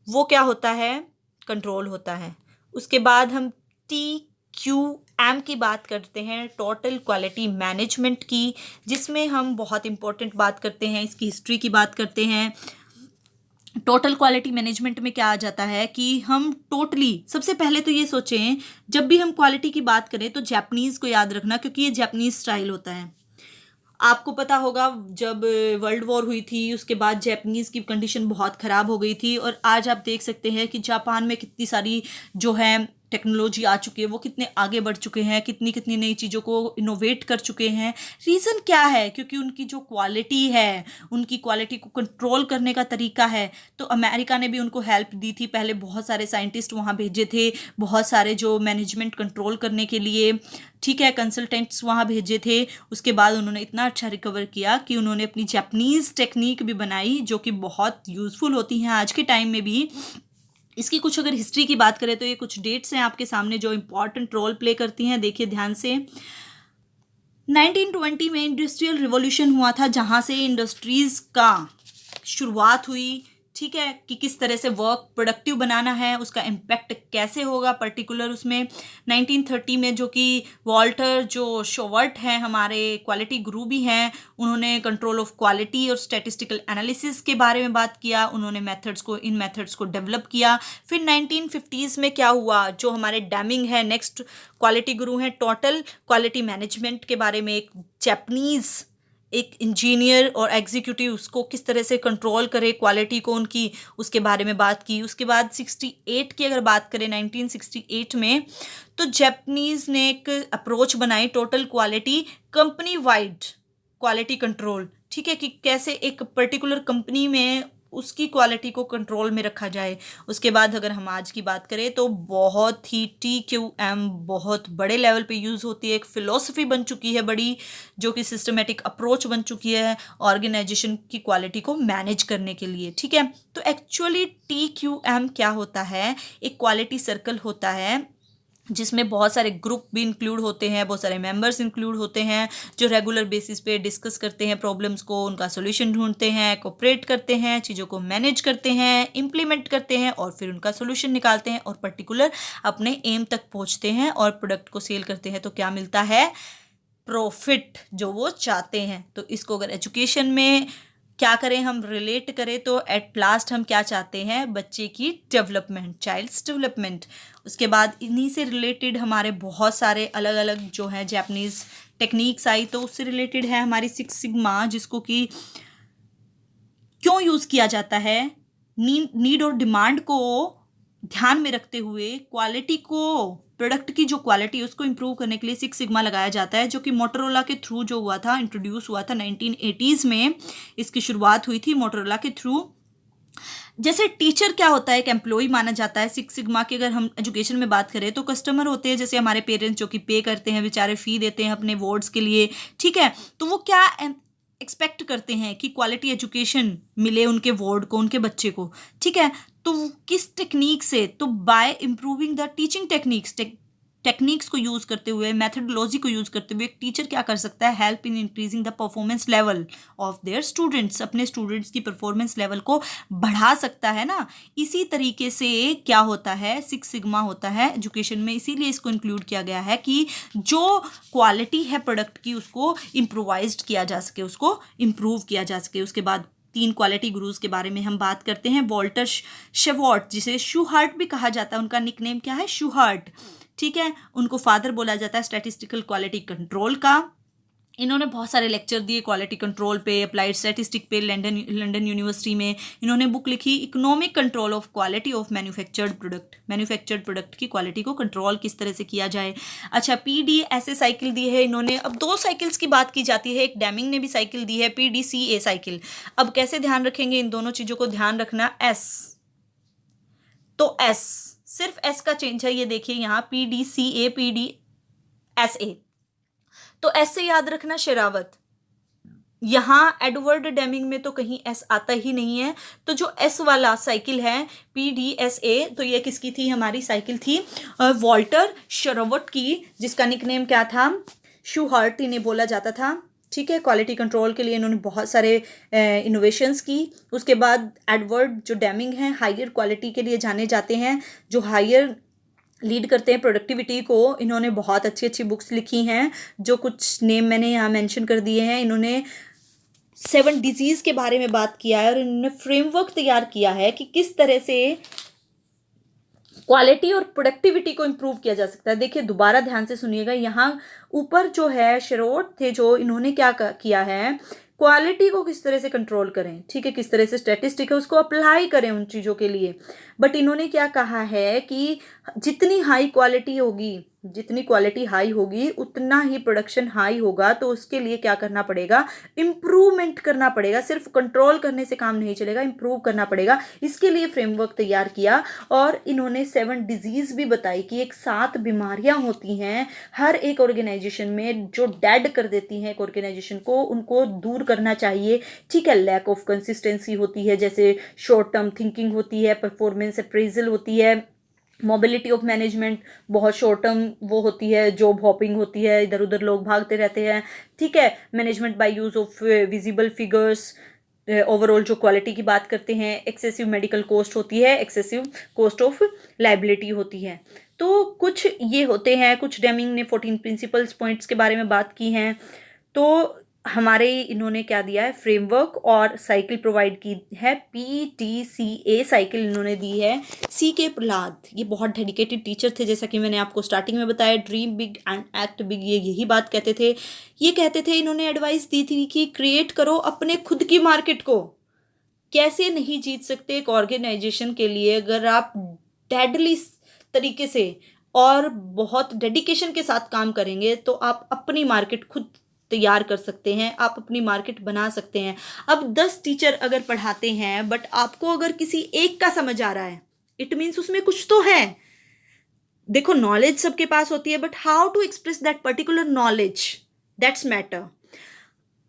वो क्या होता है, कंट्रोल होता है। उसके बाद हम TQM की बात करते हैं, टोटल क्वालिटी मैनेजमेंट की, जिसमें हम बहुत इंपॉर्टेंट बात करते हैं, इसकी हिस्ट्री की बात करते हैं। टोटल क्वालिटी मैनेजमेंट में क्या आ जाता है कि हम टोटली, सबसे पहले तो ये सोचें जब भी हम क्वालिटी की बात करें तो जापानीज़ को याद रखना, क्योंकि ये जापानीज़ स्टाइल होता है। आपको पता होगा जब वर्ल्ड वॉर हुई थी उसके बाद जापानीज़ की कंडीशन बहुत ख़राब हो गई थी, और आज आप देख सकते हैं कि जापान में कितनी सारी जो है टेक्नोलॉजी आ चुकी है, वो कितने आगे बढ़ चुके हैं, कितनी कितनी नई चीज़ों को इनोवेट कर चुके हैं। रीज़न क्या है? क्योंकि उनकी जो क्वालिटी है, उनकी क्वालिटी को कंट्रोल करने का तरीका है। तो अमेरिका ने भी उनको हेल्प दी थी, पहले बहुत सारे साइंटिस्ट वहाँ भेजे थे, बहुत सारे जो मैनेजमेंट कंट्रोल करने के लिए, ठीक है, कंसल्टेंट्स वहाँ भेजे थे। उसके बाद उन्होंने इतना अच्छा रिकवर किया कि उन्होंने अपनी जापानीज़ टेक्निक भी बनाई, जो कि बहुत यूज़फुल होती हैं आज के टाइम में भी। इसकी कुछ अगर हिस्ट्री की बात करें तो ये कुछ डेट्स हैं आपके सामने जो इंपॉर्टेंट रोल प्ले करती हैं, देखिए ध्यान से। 1920 में इंडस्ट्रियल रिवॉल्यूशन हुआ था, जहाँ से इंडस्ट्रीज़ का शुरुआत हुई, ठीक है, कि किस तरह से वर्क प्रोडक्टिव बनाना है, उसका इम्पैक्ट कैसे होगा पर्टिकुलर उसमें। 1930 में जो कि वॉल्टर जो शोवर्ट हैं, हमारे क्वालिटी गुरु भी हैं, उन्होंने कंट्रोल ऑफ क्वालिटी और स्टैटिस्टिकल एनालिसिस के बारे में बात किया, उन्होंने इन मेथड्स को डेवलप किया। फिर 1950s में क्या हुआ, जो हमारे डैमिंग है, नेक्स्ट क्वालिटी गुरु हैं, टोटल क्वालिटी मैनेजमेंट के बारे में, एक इंजीनियर और एग्जीक्यूटिव उसको किस तरह से कंट्रोल करे क्वालिटी को उनकी, उसके बारे में बात की। उसके बाद 68 की अगर बात करें, 1968 में, तो जापानीज़ ने एक अप्रोच बनाई, total quality company wide quality control, ठीक है, कि कैसे एक पर्टिकुलर कंपनी में उसकी क्वालिटी को कंट्रोल में रखा जाए। उसके बाद अगर हम आज की बात करें तो बहुत ही TQM बहुत बड़े लेवल पे यूज़ होती है, एक फ़िलॉसफी बन चुकी है बड़ी, जो कि सिस्टमेटिक अप्रोच बन चुकी है ऑर्गेनाइजेशन की क्वालिटी को मैनेज करने के लिए, ठीक है। तो एक्चुअली TQM क्या होता है? एक क्वालिटी सर्कल होता है जिसमें बहुत सारे ग्रुप भी इंक्लूड होते हैं, बहुत सारे मेंबर्स इंक्लूड होते हैं, जो रेगुलर बेसिस पे डिस्कस करते हैं प्रॉब्लम्स को, उनका सॉल्यूशन ढूंढते हैं, कोऑपरेट करते हैं, चीज़ों को मैनेज करते हैं, इम्प्लीमेंट करते हैं और फिर उनका सॉल्यूशन निकालते हैं और पर्टिकुलर अपने एम तक पहुंचते हैं और प्रोडक्ट को सेल करते हैं। तो क्या मिलता है? प्रॉफिट, जो वो चाहते हैं। तो इसको अगर एजुकेशन में क्या करें, हम रिलेट करें तो एट लास्ट हम क्या चाहते हैं? बच्चे की डेवलपमेंट, चाइल्ड्स डेवलपमेंट। उसके बाद इन्हीं से रिलेटेड हमारे बहुत सारे अलग अलग जो है जापानीज़ टेक्निक्स आई, तो उससे रिलेटेड है हमारी 6 सिग्मा, जिसको कि क्यों यूज़ किया जाता है? नीड और डिमांड को ध्यान में रखते हुए क्वालिटी को, प्रोडक्ट की जो क्वालिटी है उसको इम्प्रूव करने के लिए 6 सिग्मा लगाया जाता है, जो कि मोटोरोला के थ्रू जो हुआ था, इंट्रोड्यूस हुआ था 1980s में, इसकी शुरुआत हुई थी मोटोरोला के थ्रू। जैसे टीचर क्या होता है? एक एम्प्लॉय माना जाता है। 6 सिग्मा की अगर हम एजुकेशन में बात करें तो कस्टमर होते हैं, जैसे हमारे पेरेंट्स जो कि पे करते हैं, बेचारे फ़ी देते हैं अपने वर्ड्स के लिए, ठीक है। तो वो क्या एक्सपेक्ट करते हैं कि क्वालिटी एजुकेशन मिले उनके वार्ड को, उनके बच्चे को, ठीक है। तो किस टेक्निक से? तो bye improving the teaching techniques को यूज़ करते हुए, मेथडोलॉजी को यूज़ करते हुए एक टीचर क्या कर सकता है? Help in increasing the performance level of their students, अपने स्टूडेंट्स की परफॉर्मेंस लेवल को बढ़ा सकता है ना। इसी तरीके से क्या होता है? 6 सिग्मा होता है एजुकेशन में, इसीलिए इसको इंक्लूड किया गया है कि जो क्वालिटी है प्रोडक्ट की उसको इम्प्रोवाइज्ड किया जा सके, उसको इम्प्रूव किया जा सके। उसके बाद 3 क्वालिटी गुरुज के बारे में हम बात करते हैं। वॉल्टर शेवर्ट, जिसे शूहार्ट भी कहा जाता है, उनका निकनेम क्या है? शूहार्ट, ठीक है। उनको फादर बोला जाता है स्टैटिस्टिकल क्वालिटी कंट्रोल का। इन्होंने बहुत सारे लेक्चर दिए क्वालिटी कंट्रोल पे, अप्लाइड स्टैटिस्टिक पे, लंदन यूनिवर्सिटी में। इन्होंने बुक लिखी economic control of quality of manufactured product की क्वालिटी को कंट्रोल किस तरह से किया जाए। अच्छा, PDSA साइकिल दी है इन्होंने। अब 2 साइकिल्स की बात की जाती है, एक डैमिंग ने भी साइकिल दी है, PDCA साइकिल। अब कैसे ध्यान रखेंगे इन दोनों चीज़ों को? ध्यान रखना S, तो S सिर्फ S का चेंज है, ये देखिए यहाँ PDCA PDSA, तो S से याद रखना शेरावत। यहाँ एडवर्ड डेमिंग में तो कहीं S आता ही नहीं है। तो जो S वाला साइकिल है PDSA, तो ये किसकी थी? हमारी साइकिल थी वॉल्टर शेरावट की, जिसका निकनेम क्या था? शूहार्ट इन्हें बोला जाता था, ठीक है। क्वालिटी कंट्रोल के लिए इन्होंने बहुत सारे इनोवेशंस की। उसके बाद एडवर्ड जो डेमिंग हैं हायर क्वालिटी के लिए जाने जाते हैं, जो हायर लीड करते हैं प्रोडक्टिविटी को। इन्होंने बहुत अच्छी अच्छी बुक्स लिखी हैं, जो कुछ नेम मैंने यहाँ मेंशन कर दिए हैं। इन्होंने 7 डिजीज़ के बारे में बात किया है और इन्होंने फ्रेमवर्क तैयार किया है कि किस तरह से क्वालिटी और प्रोडक्टिविटी को इम्प्रूव किया जा सकता है। देखिए दोबारा ध्यान से सुनिएगा, यहाँ ऊपर जो है शेरोट थे, जो इन्होंने क्या किया है क्वालिटी को किस तरह से कंट्रोल करें, ठीक है, किस तरह से स्टैटिस्टिक है उसको अप्लाई करें उन चीज़ों के लिए। बट इन्होंने क्या कहा है कि जितनी हाई क्वालिटी होगी, जितनी क्वालिटी हाई होगी उतना ही प्रोडक्शन हाई होगा। तो उसके लिए क्या करना पड़ेगा, इम्प्रूवमेंट करना पड़ेगा। सिर्फ कंट्रोल करने से काम नहीं चलेगा, इम्प्रूव करना पड़ेगा। इसके लिए फ्रेमवर्क तैयार किया और इन्होंने 7 डिजीज भी बताई कि एक 7 बीमारियां होती हैं हर एक ऑर्गेनाइजेशन में जो डेड कर देती हैं एक ऑर्गेनाइजेशन को, उनको दूर करना चाहिए, ठीक है। लैक ऑफ कंसिस्टेंसी होती है, जैसे शॉर्ट टर्म थिंकिंग होती है, परफॉर्मेंस अप्रेजल होती है, मोबिलिटी ऑफ मैनेजमेंट बहुत शॉर्ट टर्म वो होती है, जॉब हॉपिंग होती है, इधर उधर लोग भागते रहते हैं, ठीक है। Management by use of visible figures, overall जो क्वालिटी की बात करते हैं। एक्सेसिव मेडिकल कॉस्ट होती है, एक्सेसिव कॉस्ट ऑफ लाइबिलिटी होती है। तो कुछ ये होते हैं, कुछ डेमिंग ने 14 प्रिंसिपल्स पॉइंट्स के बारे में बात की हैं। तो हमारे इन्होंने क्या दिया है, फ्रेमवर्क और साइकिल प्रोवाइड की है, PTCA साइकिल इन्होंने दी है। CK प्रहलाद ये बहुत डेडिकेटेड टीचर थे, जैसा कि मैंने आपको स्टार्टिंग में बताया, dream big and act big, ये यही बात कहते थे। ये कहते थे, इन्होंने एडवाइस दी थी कि क्रिएट करो अपने खुद की मार्केट को। कैसे नहीं जीत सकते एक ऑर्गेनाइजेशन के लिए, अगर आप डेडली तरीके से और बहुत डेडिकेशन के साथ काम करेंगे तो आप अपनी मार्केट खुद तैयार कर सकते हैं, आप अपनी मार्केट बना सकते हैं। अब 10 टीचर अगर पढ़ाते हैं बट आपको अगर किसी एक का समझ आ रहा है, इट मीन्स उसमें कुछ तो है। देखो नॉलेज सबके पास होती है but how to express that particular knowledge, that's matter.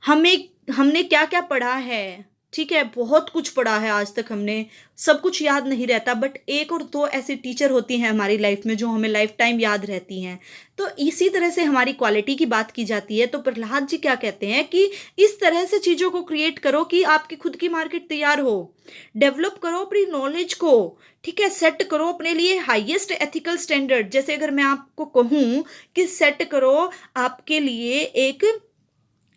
हमने क्या क्या पढ़ा है, ठीक है, बहुत कुछ पढ़ा है आज तक, हमने सब कुछ याद नहीं रहता, बट एक और दो ऐसी टीचर होती हैं हमारी लाइफ में जो हमें लाइफ टाइम याद रहती हैं। तो इसी तरह से हमारी क्वालिटी की बात की जाती है। तो प्रहलाद जी क्या कहते हैं कि इस तरह से चीज़ों को क्रिएट करो कि आपकी खुद की मार्केट तैयार हो, डेवलप करो अपनी नॉलेज को, ठीक है, सेट करो अपने लिए हाईएस्ट एथिकल स्टैंडर्ड। जैसे अगर मैं आपको कहूँ कि सेट करो आपके लिए एक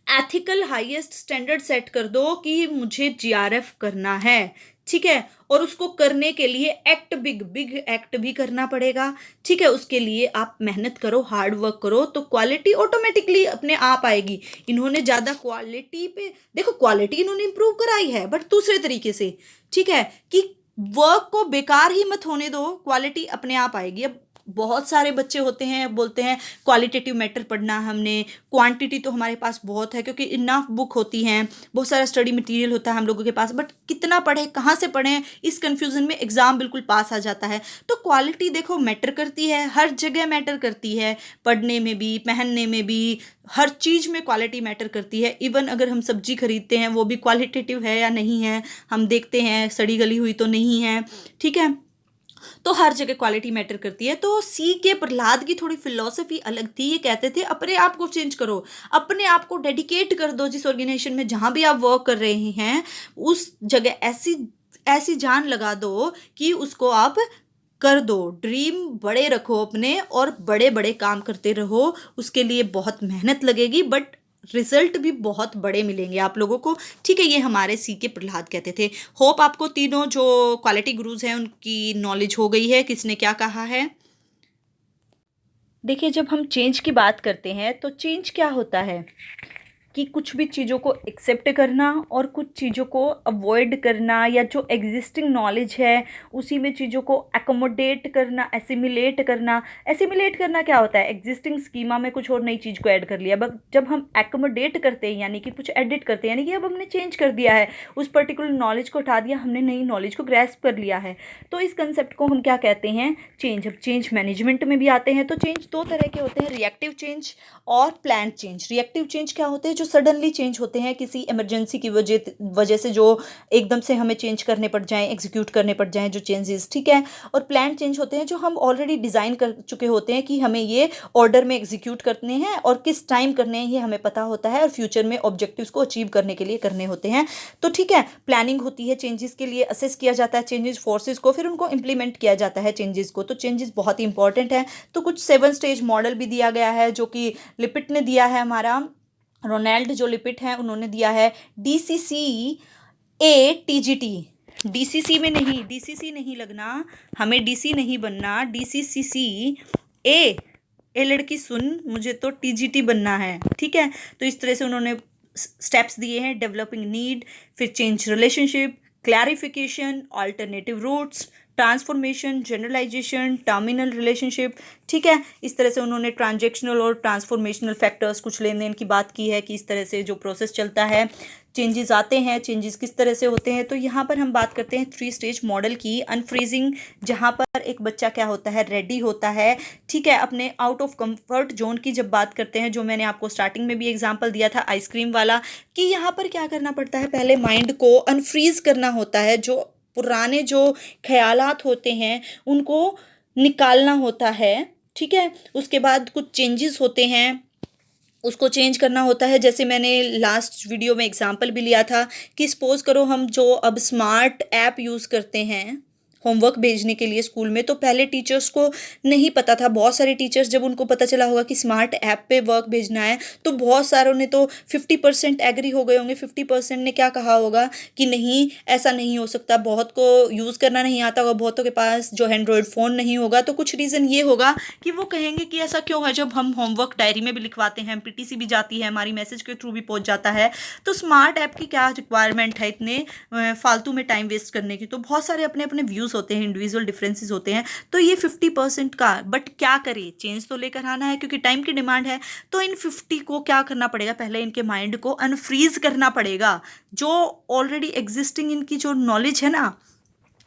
एथिकल हाईएस्ट स्टैंडर्ड सेट कर दो कि मुझे GRF करना है, ठीक है, और उसको करने के लिए एक्ट बिग, बिग एक्ट भी करना पड़ेगा, ठीक है। उसके लिए आप मेहनत करो, हार्ड वर्क करो, तो क्वालिटी ऑटोमेटिकली अपने आप आएगी। इन्होंने ज़्यादा क्वालिटी पे, देखो क्वालिटी इन्होंने इंप्रूव कराई है बट दूसरे तरीके से, ठीक है, कि वर्क को बेकार ही मत होने दो, क्वालिटी अपने आप आएगी। अब बहुत सारे बच्चे होते हैं बोलते हैं क्वालिटेटिव मैटर पढ़ना हमने, क्वांटिटी तो हमारे पास बहुत है क्योंकि इनफ बुक होती हैं, बहुत सारा स्टडी मटेरियल होता है हम लोगों के पास, बट कितना पढ़े, कहाँ से पढ़ें, इस कंफ्यूजन में एग्जाम बिल्कुल पास आ जाता है। तो क्वालिटी देखो मैटर करती है, हर जगह मैटर करती है, पढ़ने में भी, पहनने में भी, हर चीज़ में क्वालिटी मैटर करती है। इवन अगर हम सब्जी खरीदते हैं वो भी क्वालिटेटिव है या नहीं है, हम देखते हैं सड़ी गली हुई तो नहीं है, ठीक है। तो हर जगह क्वालिटी मैटर करती है। तो CK प्रहलाद की थोड़ी फिलॉसफी अलग थी। ये कहते थे अपने आप को चेंज करो, अपने आप को डेडिकेट कर दो, जिस ऑर्गेनाइजेशन में जहां भी आप वर्क कर रहे हैं उस जगह ऐसी ऐसी जान लगा दो कि उसको आप कर दो। ड्रीम बड़े रखो अपने और बड़े बड़े काम करते रहो, उसके लिए बहुत मेहनत लगेगी बट रिजल्ट भी बहुत बड़े मिलेंगे आप लोगों को, ठीक है। ये हमारे CK प्रहलाद कहते थे। होप आपको तीनों जो क्वालिटी गुरुज हैं उनकी नॉलेज हो गई है किसने क्या कहा है। देखिए जब हम चेंज की बात करते हैं तो चेंज क्या होता है कि कुछ भी चीज़ों को एक्सेप्ट करना और कुछ चीज़ों को अवॉइड करना, या जो एग्जिस्टिंग नॉलेज है उसी में चीज़ों को एकोमोडेट करना, एसिमिलेट करना। एसिमिलेट करना क्या होता है, एग्जिस्टिंग स्कीमा में कुछ और नई चीज़ को ऐड कर लिया। बट जब हम एकोमोडेट करते हैं यानी कि कुछ एडिट करते हैं, यानी कि अब हमने चेंज कर दिया है, उस पर्टिकुलर नॉलेज को हटा दिया, हमने नई नॉलेज को ग्रैस्प कर लिया है, तो इस कंसेप्ट को हम क्या कहते हैं, चेंज। अब चेंज मैनेजमेंट में भी आते हैं। तो चेंज दो तरह के होते हैं, रिएक्टिव चेंज और प्लान चेंज। रिएक्टिव चेंज क्या होते हैं, जो सडनली चेंज होते हैं किसी इमरजेंसी की वजह से, जो एकदम से हमें चेंज करने पड़ जाएं, एग्जीक्यूट करने पड़ जाएं जो चेंजेस, ठीक है। और प्लान चेंज होते हैं जो हम ऑलरेडी डिज़ाइन कर चुके होते हैं कि हमें ये ऑर्डर में एग्जीक्यूट करने हैं और किस टाइम करने हैं ये हमें पता होता है, और फ्यूचर में ऑब्जेक्टिव्स को अचीव करने के लिए करने होते हैं। तो ठीक है, प्लानिंग होती है चेंजेस के लिए, असेस किया जाता है चेंजेस फोर्सेस को, फिर उनको इंप्लीमेंट किया जाता है चेंजेस को। तो चेंजेस बहुत ही इंपॉर्टेंट है। तो कुछ 7 स्टेज मॉडल भी दिया गया है जो कि लिपिट ने दिया है, हमारा रोनाल्ड जो लिपिट है उन्होंने दिया है। DCCA-TGT, DCC में नहीं, DCC नहीं लगना, हमें DC नहीं बनना, DCCA, ए लड़की सुन, मुझे तो TGT बनना है, ठीक है। तो इस तरह से उन्होंने स्टेप्स दिए हैं, डेवलपिंग नीड, फिर change relationship, clarification, alternative routes, transformation, generalisation, terminal relationship. ठीक है, इस तरह से उन्होंने ट्रांजेक्शनल और ट्रांसफॉर्मेशनल फैक्टर्स, कुछ लेन देन की बात की है कि इस तरह से जो प्रोसेस चलता है, चेंजेस आते हैं, चेंजेस किस तरह से होते हैं। तो यहाँ पर हम बात करते हैं 3 स्टेज मॉडल की, अनफ्रीजिंग, जहाँ पर एक बच्चा क्या होता है, रेडी होता है, ठीक है, अपने आउट ऑफ कंफर्ट जोन की जब बात करते हैं, जो मैंने आपको स्टार्टिंग में भी एग्जांपल दिया था आइसक्रीम वाला, कि यहाँ पर क्या करना पड़ता है, पहले माइंड को अनफ्रीज करना होता है, जो पुराने जो ख्यालात होते हैं उनको निकालना होता है। ठीक है, उसके बाद कुछ चेंजेस होते हैं, उसको चेंज करना होता है। जैसे मैंने लास्ट वीडियो में एग्जांपल भी लिया था कि सपोज करो हम जो अब स्मार्ट ऐप यूज़ करते हैं होमवर्क भेजने के लिए स्कूल में, तो पहले टीचर्स को नहीं पता था। बहुत सारे टीचर्स जब उनको पता चला होगा कि स्मार्ट ऐप पे वर्क भेजना है, तो बहुत सारों ने तो 50% एग्री हो गए होंगे, 50% ने क्या कहा होगा कि नहीं, ऐसा नहीं हो सकता, बहुत को यूज़ करना नहीं आता होगा, बहुतों के पास जो एंड्रॉयड फ़ोन नहीं होगा। तो कुछ रीज़न ये होगा कि वो कहेंगे कि ऐसा क्यों है, जब हम होमवर्क डायरी में भी लिखवाते हैं, पीटीसी भी जाती है हमारी, मैसेज के थ्रू भी पहुंच जाता है, तो स्मार्ट ऐप की क्या रिक्वायरमेंट है इतने फालतू में टाइम वेस्ट करने की। तो बहुत सारे अपने अपने व्यूज़ होते हैं, इंडिविजुअल डिफरेंसेस होते हैं। तो ये 50% का, बट क्या करें, चेंज तो लेकर आना है क्योंकि टाइम की डिमांड है। तो इन 50 को क्या करना पड़ेगा, पहले इनके माइंड को अनफ्रीज करना पड़ेगा। जो ऑलरेडी एग्जिस्टिंग इनकी जो नॉलेज है ना,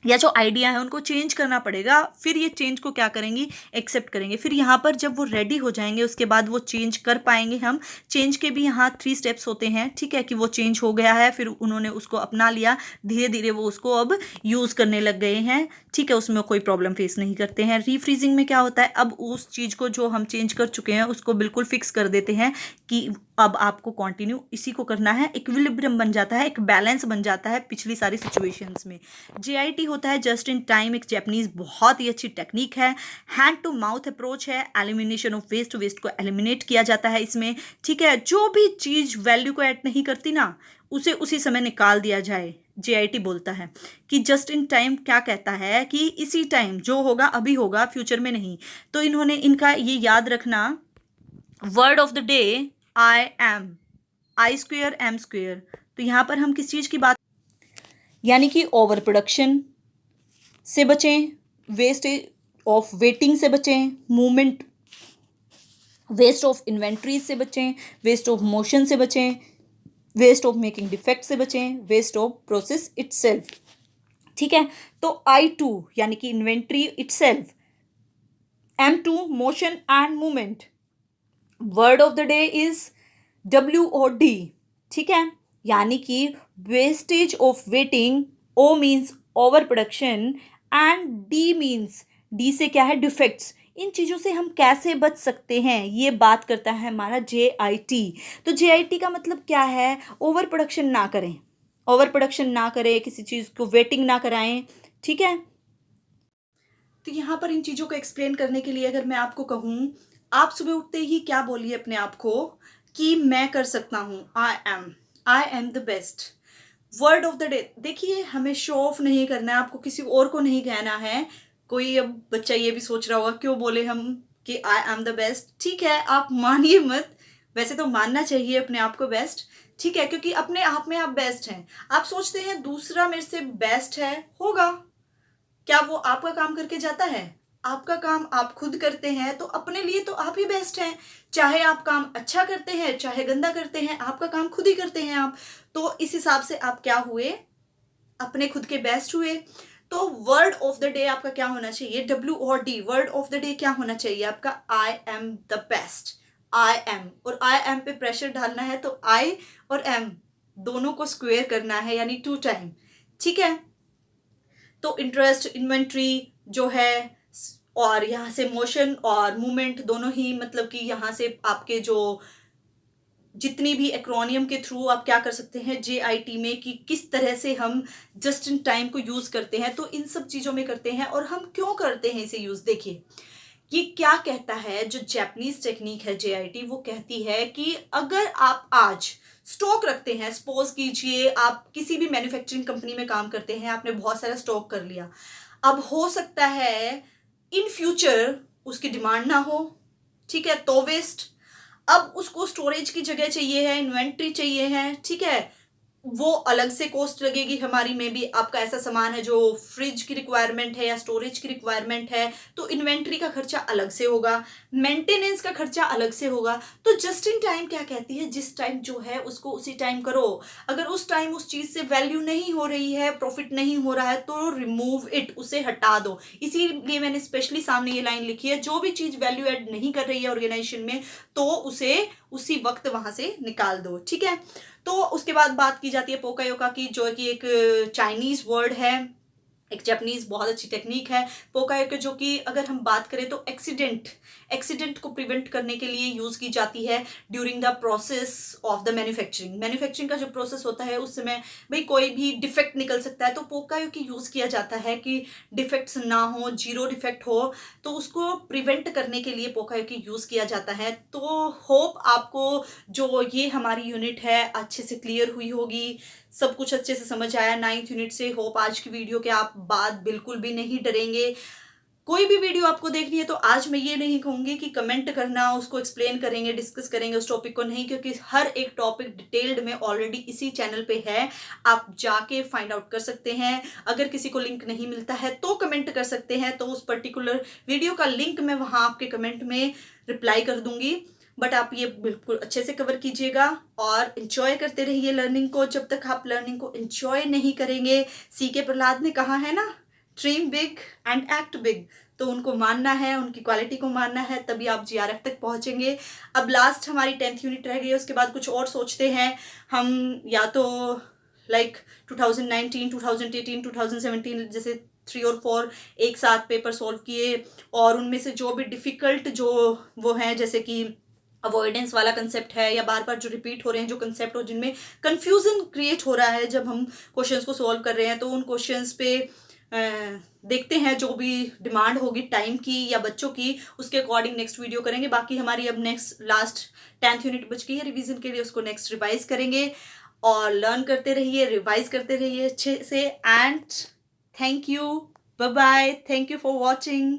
या जो आइडिया है, उनको चेंज करना पड़ेगा। फिर ये चेंज को क्या करेंगी, एक्सेप्ट करेंगे। फिर यहाँ पर जब वो रेडी हो जाएंगे, उसके बाद वो चेंज कर पाएंगे। हम चेंज के भी यहाँ 3 स्टेप्स होते हैं। ठीक है, कि वो चेंज हो गया है, फिर उन्होंने उसको अपना लिया, धीरे धीरे वो उसको अब यूज़ करने लग गए हैं। ठीक है, उसमें कोई प्रॉब्लम फेस नहीं करते हैं। रीफ्रीजिंग में क्या होता है, अब उस चीज़ को जो हम चेंज कर चुके हैं उसको बिल्कुल फिक्स कर देते हैं कि अब आपको कंटिन्यू इसी को करना है। इक्विलिब्रियम बन जाता है, एक बैलेंस बन जाता है पिछली सारी सिचुएशंस में। JIT होता है जस्ट इन टाइम, एक जैपनीज बहुत ही अच्छी टेक्निक है। हैंड टू माउथ अप्रोच है, एलिमिनेशन ऑफ वेस्ट, वेस्ट को एलिमिनेट किया जाता है इसमें। ठीक है, जो भी चीज़ वैल्यू को ऐड नहीं करती ना, उसे उसी समय निकाल दिया जाए। JIT बोलता है कि जस्ट इन टाइम क्या कहता है कि इसी टाइम जो होगा अभी होगा, फ्यूचर में नहीं। तो इन्होंने इनका ये याद रखना, word of the day I M, I square M square. तो यहाँ पर हम किस चीज़ की बात, यानी कि ओवर प्रोडक्शन से बचें, वेस्टेज ऑफ वेटिंग से बचें, मूवमेंट, वेस्ट ऑफ इन्वेंट्रीज से बचें, वेस्ट ऑफ मोशन से बचें, वेस्ट ऑफ मेकिंग डिफेक्ट से बचें, वेस्ट ऑफ प्रोसेस इटसेल्फ। ठीक है, तो I2 यानी कि inventory itself, M2 motion and movement, word of the day is WOD। ठीक है, यानी कि wastage of waiting, O means over production and D means, D से क्या है, डिफेक्ट्स। इन चीज़ों से हम कैसे बच सकते हैं, ये बात करता है हमारा JIT। तो JIT का मतलब क्या है, ओवर प्रोडक्शन ना करें, ओवर प्रोडक्शन ना करें, किसी चीज़ को वेटिंग ना कराएं। ठीक है, तो यहाँ पर इन चीज़ों को एक्सप्लेन करने के लिए अगर मैं आपको कहूँ, आप सुबह उठते ही क्या बोलिए अपने आप को कि मैं कर सकता हूँ, I am the best. Word of the day, देखिए हमें शो ऑफ नहीं करना है, आपको किसी और को नहीं कहना है। कोई अब बच्चा ये भी सोच रहा होगा क्यों बोले हम कि आई एम द बेस्ट। ठीक है, आप मानिए मत, वैसे तो मानना चाहिए अपने आप को बेस्ट। ठीक है, क्योंकि अपने आप में आप बेस्ट हैं। आप सोचते हैं दूसरा मेरे से बेस्ट है, होगा, क्या वो आपका काम करके जाता है? आपका काम आप खुद करते हैं, तो अपने लिए तो आप ही बेस्ट हैं। चाहे आप काम अच्छा करते हैं चाहे गंदा करते हैं, आपका काम खुद ही करते हैं आप। तो इस हिसाब से आप क्या हुए, अपने खुद के बेस्ट हुए। तो वर्ड ऑफ द डे आपका क्या होना चाहिए, WOD। Word of the day क्या होना चाहिए आपका, I am the best. I am और आई एम पे प्रेशर डालना है, तो आई और एम दोनों को स्क्वेयर करना है, यानी 2 टाइम। ठीक है, तो इंटरेस्ट, इन्वेंट्री जो है, और यहाँ से मोशन और मूवमेंट दोनों ही, मतलब कि यहाँ से आपके जो जितनी भी एक्रोनियम के थ्रू आप क्या कर सकते हैं JIT में, कि किस तरह से हम जस्ट इन टाइम को यूज़ करते हैं। तो इन सब चीज़ों में करते हैं, और हम क्यों करते हैं इसे यूज़। देखिए ये क्या कहता है, जो जापानीज टेक्निक है JIT, वो कहती है कि अगर आप आज स्टॉक रखते हैं, सपोज कीजिए आप किसी भी मैन्युफैक्चरिंग कंपनी में काम करते हैं, आपने बहुत सारा स्टॉक कर लिया, अब हो सकता है इन फ्यूचर उसकी डिमांड ना हो। ठीक है, तो वेस्ट। अब उसको स्टोरेज की जगह चाहिए है, इन्वेंट्री चाहिए है, ठीक है, वो अलग से कॉस्ट लगेगी हमारी। में भी आपका ऐसा सामान है जो फ्रिज की रिक्वायरमेंट है या स्टोरेज की रिक्वायरमेंट है, तो इन्वेंट्री का खर्चा अलग से होगा, मेंटेनेंस का खर्चा अलग से होगा। तो जस्ट इन टाइम क्या कहती है, जिस टाइम जो है उसको उसी टाइम करो। अगर उस टाइम उस चीज से वैल्यू नहीं हो रही है, प्रॉफिट नहीं हो रहा है, तो रिमूव इट, उसे हटा दो। इसीलिए मैंने स्पेशली सामने ये लाइन लिखी है, जो भी चीज वैल्यू एड नहीं कर रही है ऑर्गेनाइजेशन में, तो उसे उसी वक्त वहां से निकाल दो, ठीक है। तो उसके बाद बात की जाती है पोकायोका की, जो कि एक चाइनीज वर्ड है, एक जापानीज बहुत अच्छी टेक्निक है पोकायोका, जो कि अगर हम बात करें तो एक्सीडेंट को प्रिवेंट करने के लिए यूज की जाती है during the process of the manufacturing का जो प्रोसेस होता है उस समय भाई कोई भी डिफेक्ट निकल सकता है, तो पोकायोकी यूज किया जाता है कि डिफेक्ट्स ना हो, जीरो डिफेक्ट हो, तो उसको प्रिवेंट करने के लिए पोकायोकी यूज किया जाता है। तो होप आपको जो ये हमारी यूनिट है अच्छे से क्लियर हुई होगी, सब कुछ अच्छे से समझ आया 9th यूनिट से। होप आज की वीडियो के आप बाद बिल्कुल भी नहीं डरेंगे। कोई भी वीडियो आपको देखनी है तो आज मैं ये नहीं कहूंगी कि कमेंट करना, उसको एक्सप्लेन करेंगे, डिस्कस करेंगे उस टॉपिक को, नहीं, क्योंकि हर एक टॉपिक डिटेल्ड में ऑलरेडी इसी चैनल पे है, आप जाके फाइंड आउट कर सकते हैं। अगर किसी को लिंक नहीं मिलता है तो कमेंट कर सकते हैं, तो उस पर्टिकुलर वीडियो का लिंक मैं वहां आपके कमेंट में रिप्लाई कर दूंगी। बट आप ये बिल्कुल अच्छे से कवर कीजिएगा और इंजॉय करते रहिए लर्निंग को। जब तक आप लर्निंग को इंजॉय नहीं करेंगे, सीके प्रहलाद ने कहा है ना, dream big and act big, तो उनको मानना है, उनकी क्वालिटी को मानना है, तभी आप जीआरएफ तक पहुंचेंगे। अब लास्ट हमारी 10th यूनिट रह गई है, उसके बाद कुछ और सोचते हैं हम, या तो लाइक 2019, 2018, 2017 जैसे 3 और 4 एक साथ पेपर सॉल्व किए, और उनमें से जो भी डिफिकल्ट जो वो हैं, जैसे कि अवॉइडेंस वाला कंसेप्ट है, या बार बार जो रिपीट हो रहे हैं जो कंसेप्ट हो, जिनमें कंफ्यूजन क्रिएट हो रहा है जब हम क्वेश्चंस को सॉल्व कर रहे हैं, तो उन क्वेश्चंस पे देखते हैं, जो भी डिमांड होगी टाइम की या बच्चों की, उसके अकॉर्डिंग नेक्स्ट वीडियो करेंगे। बाकी हमारी अब नेक्स्ट लास्ट 10th यूनिट बच गई है रिवीजन के लिए, उसको नेक्स्ट रिवाइज करेंगे। और लर्न करते रहिए, रिवाइज करते रहिए अच्छे से। And thank you, bye bye, thank you for watching.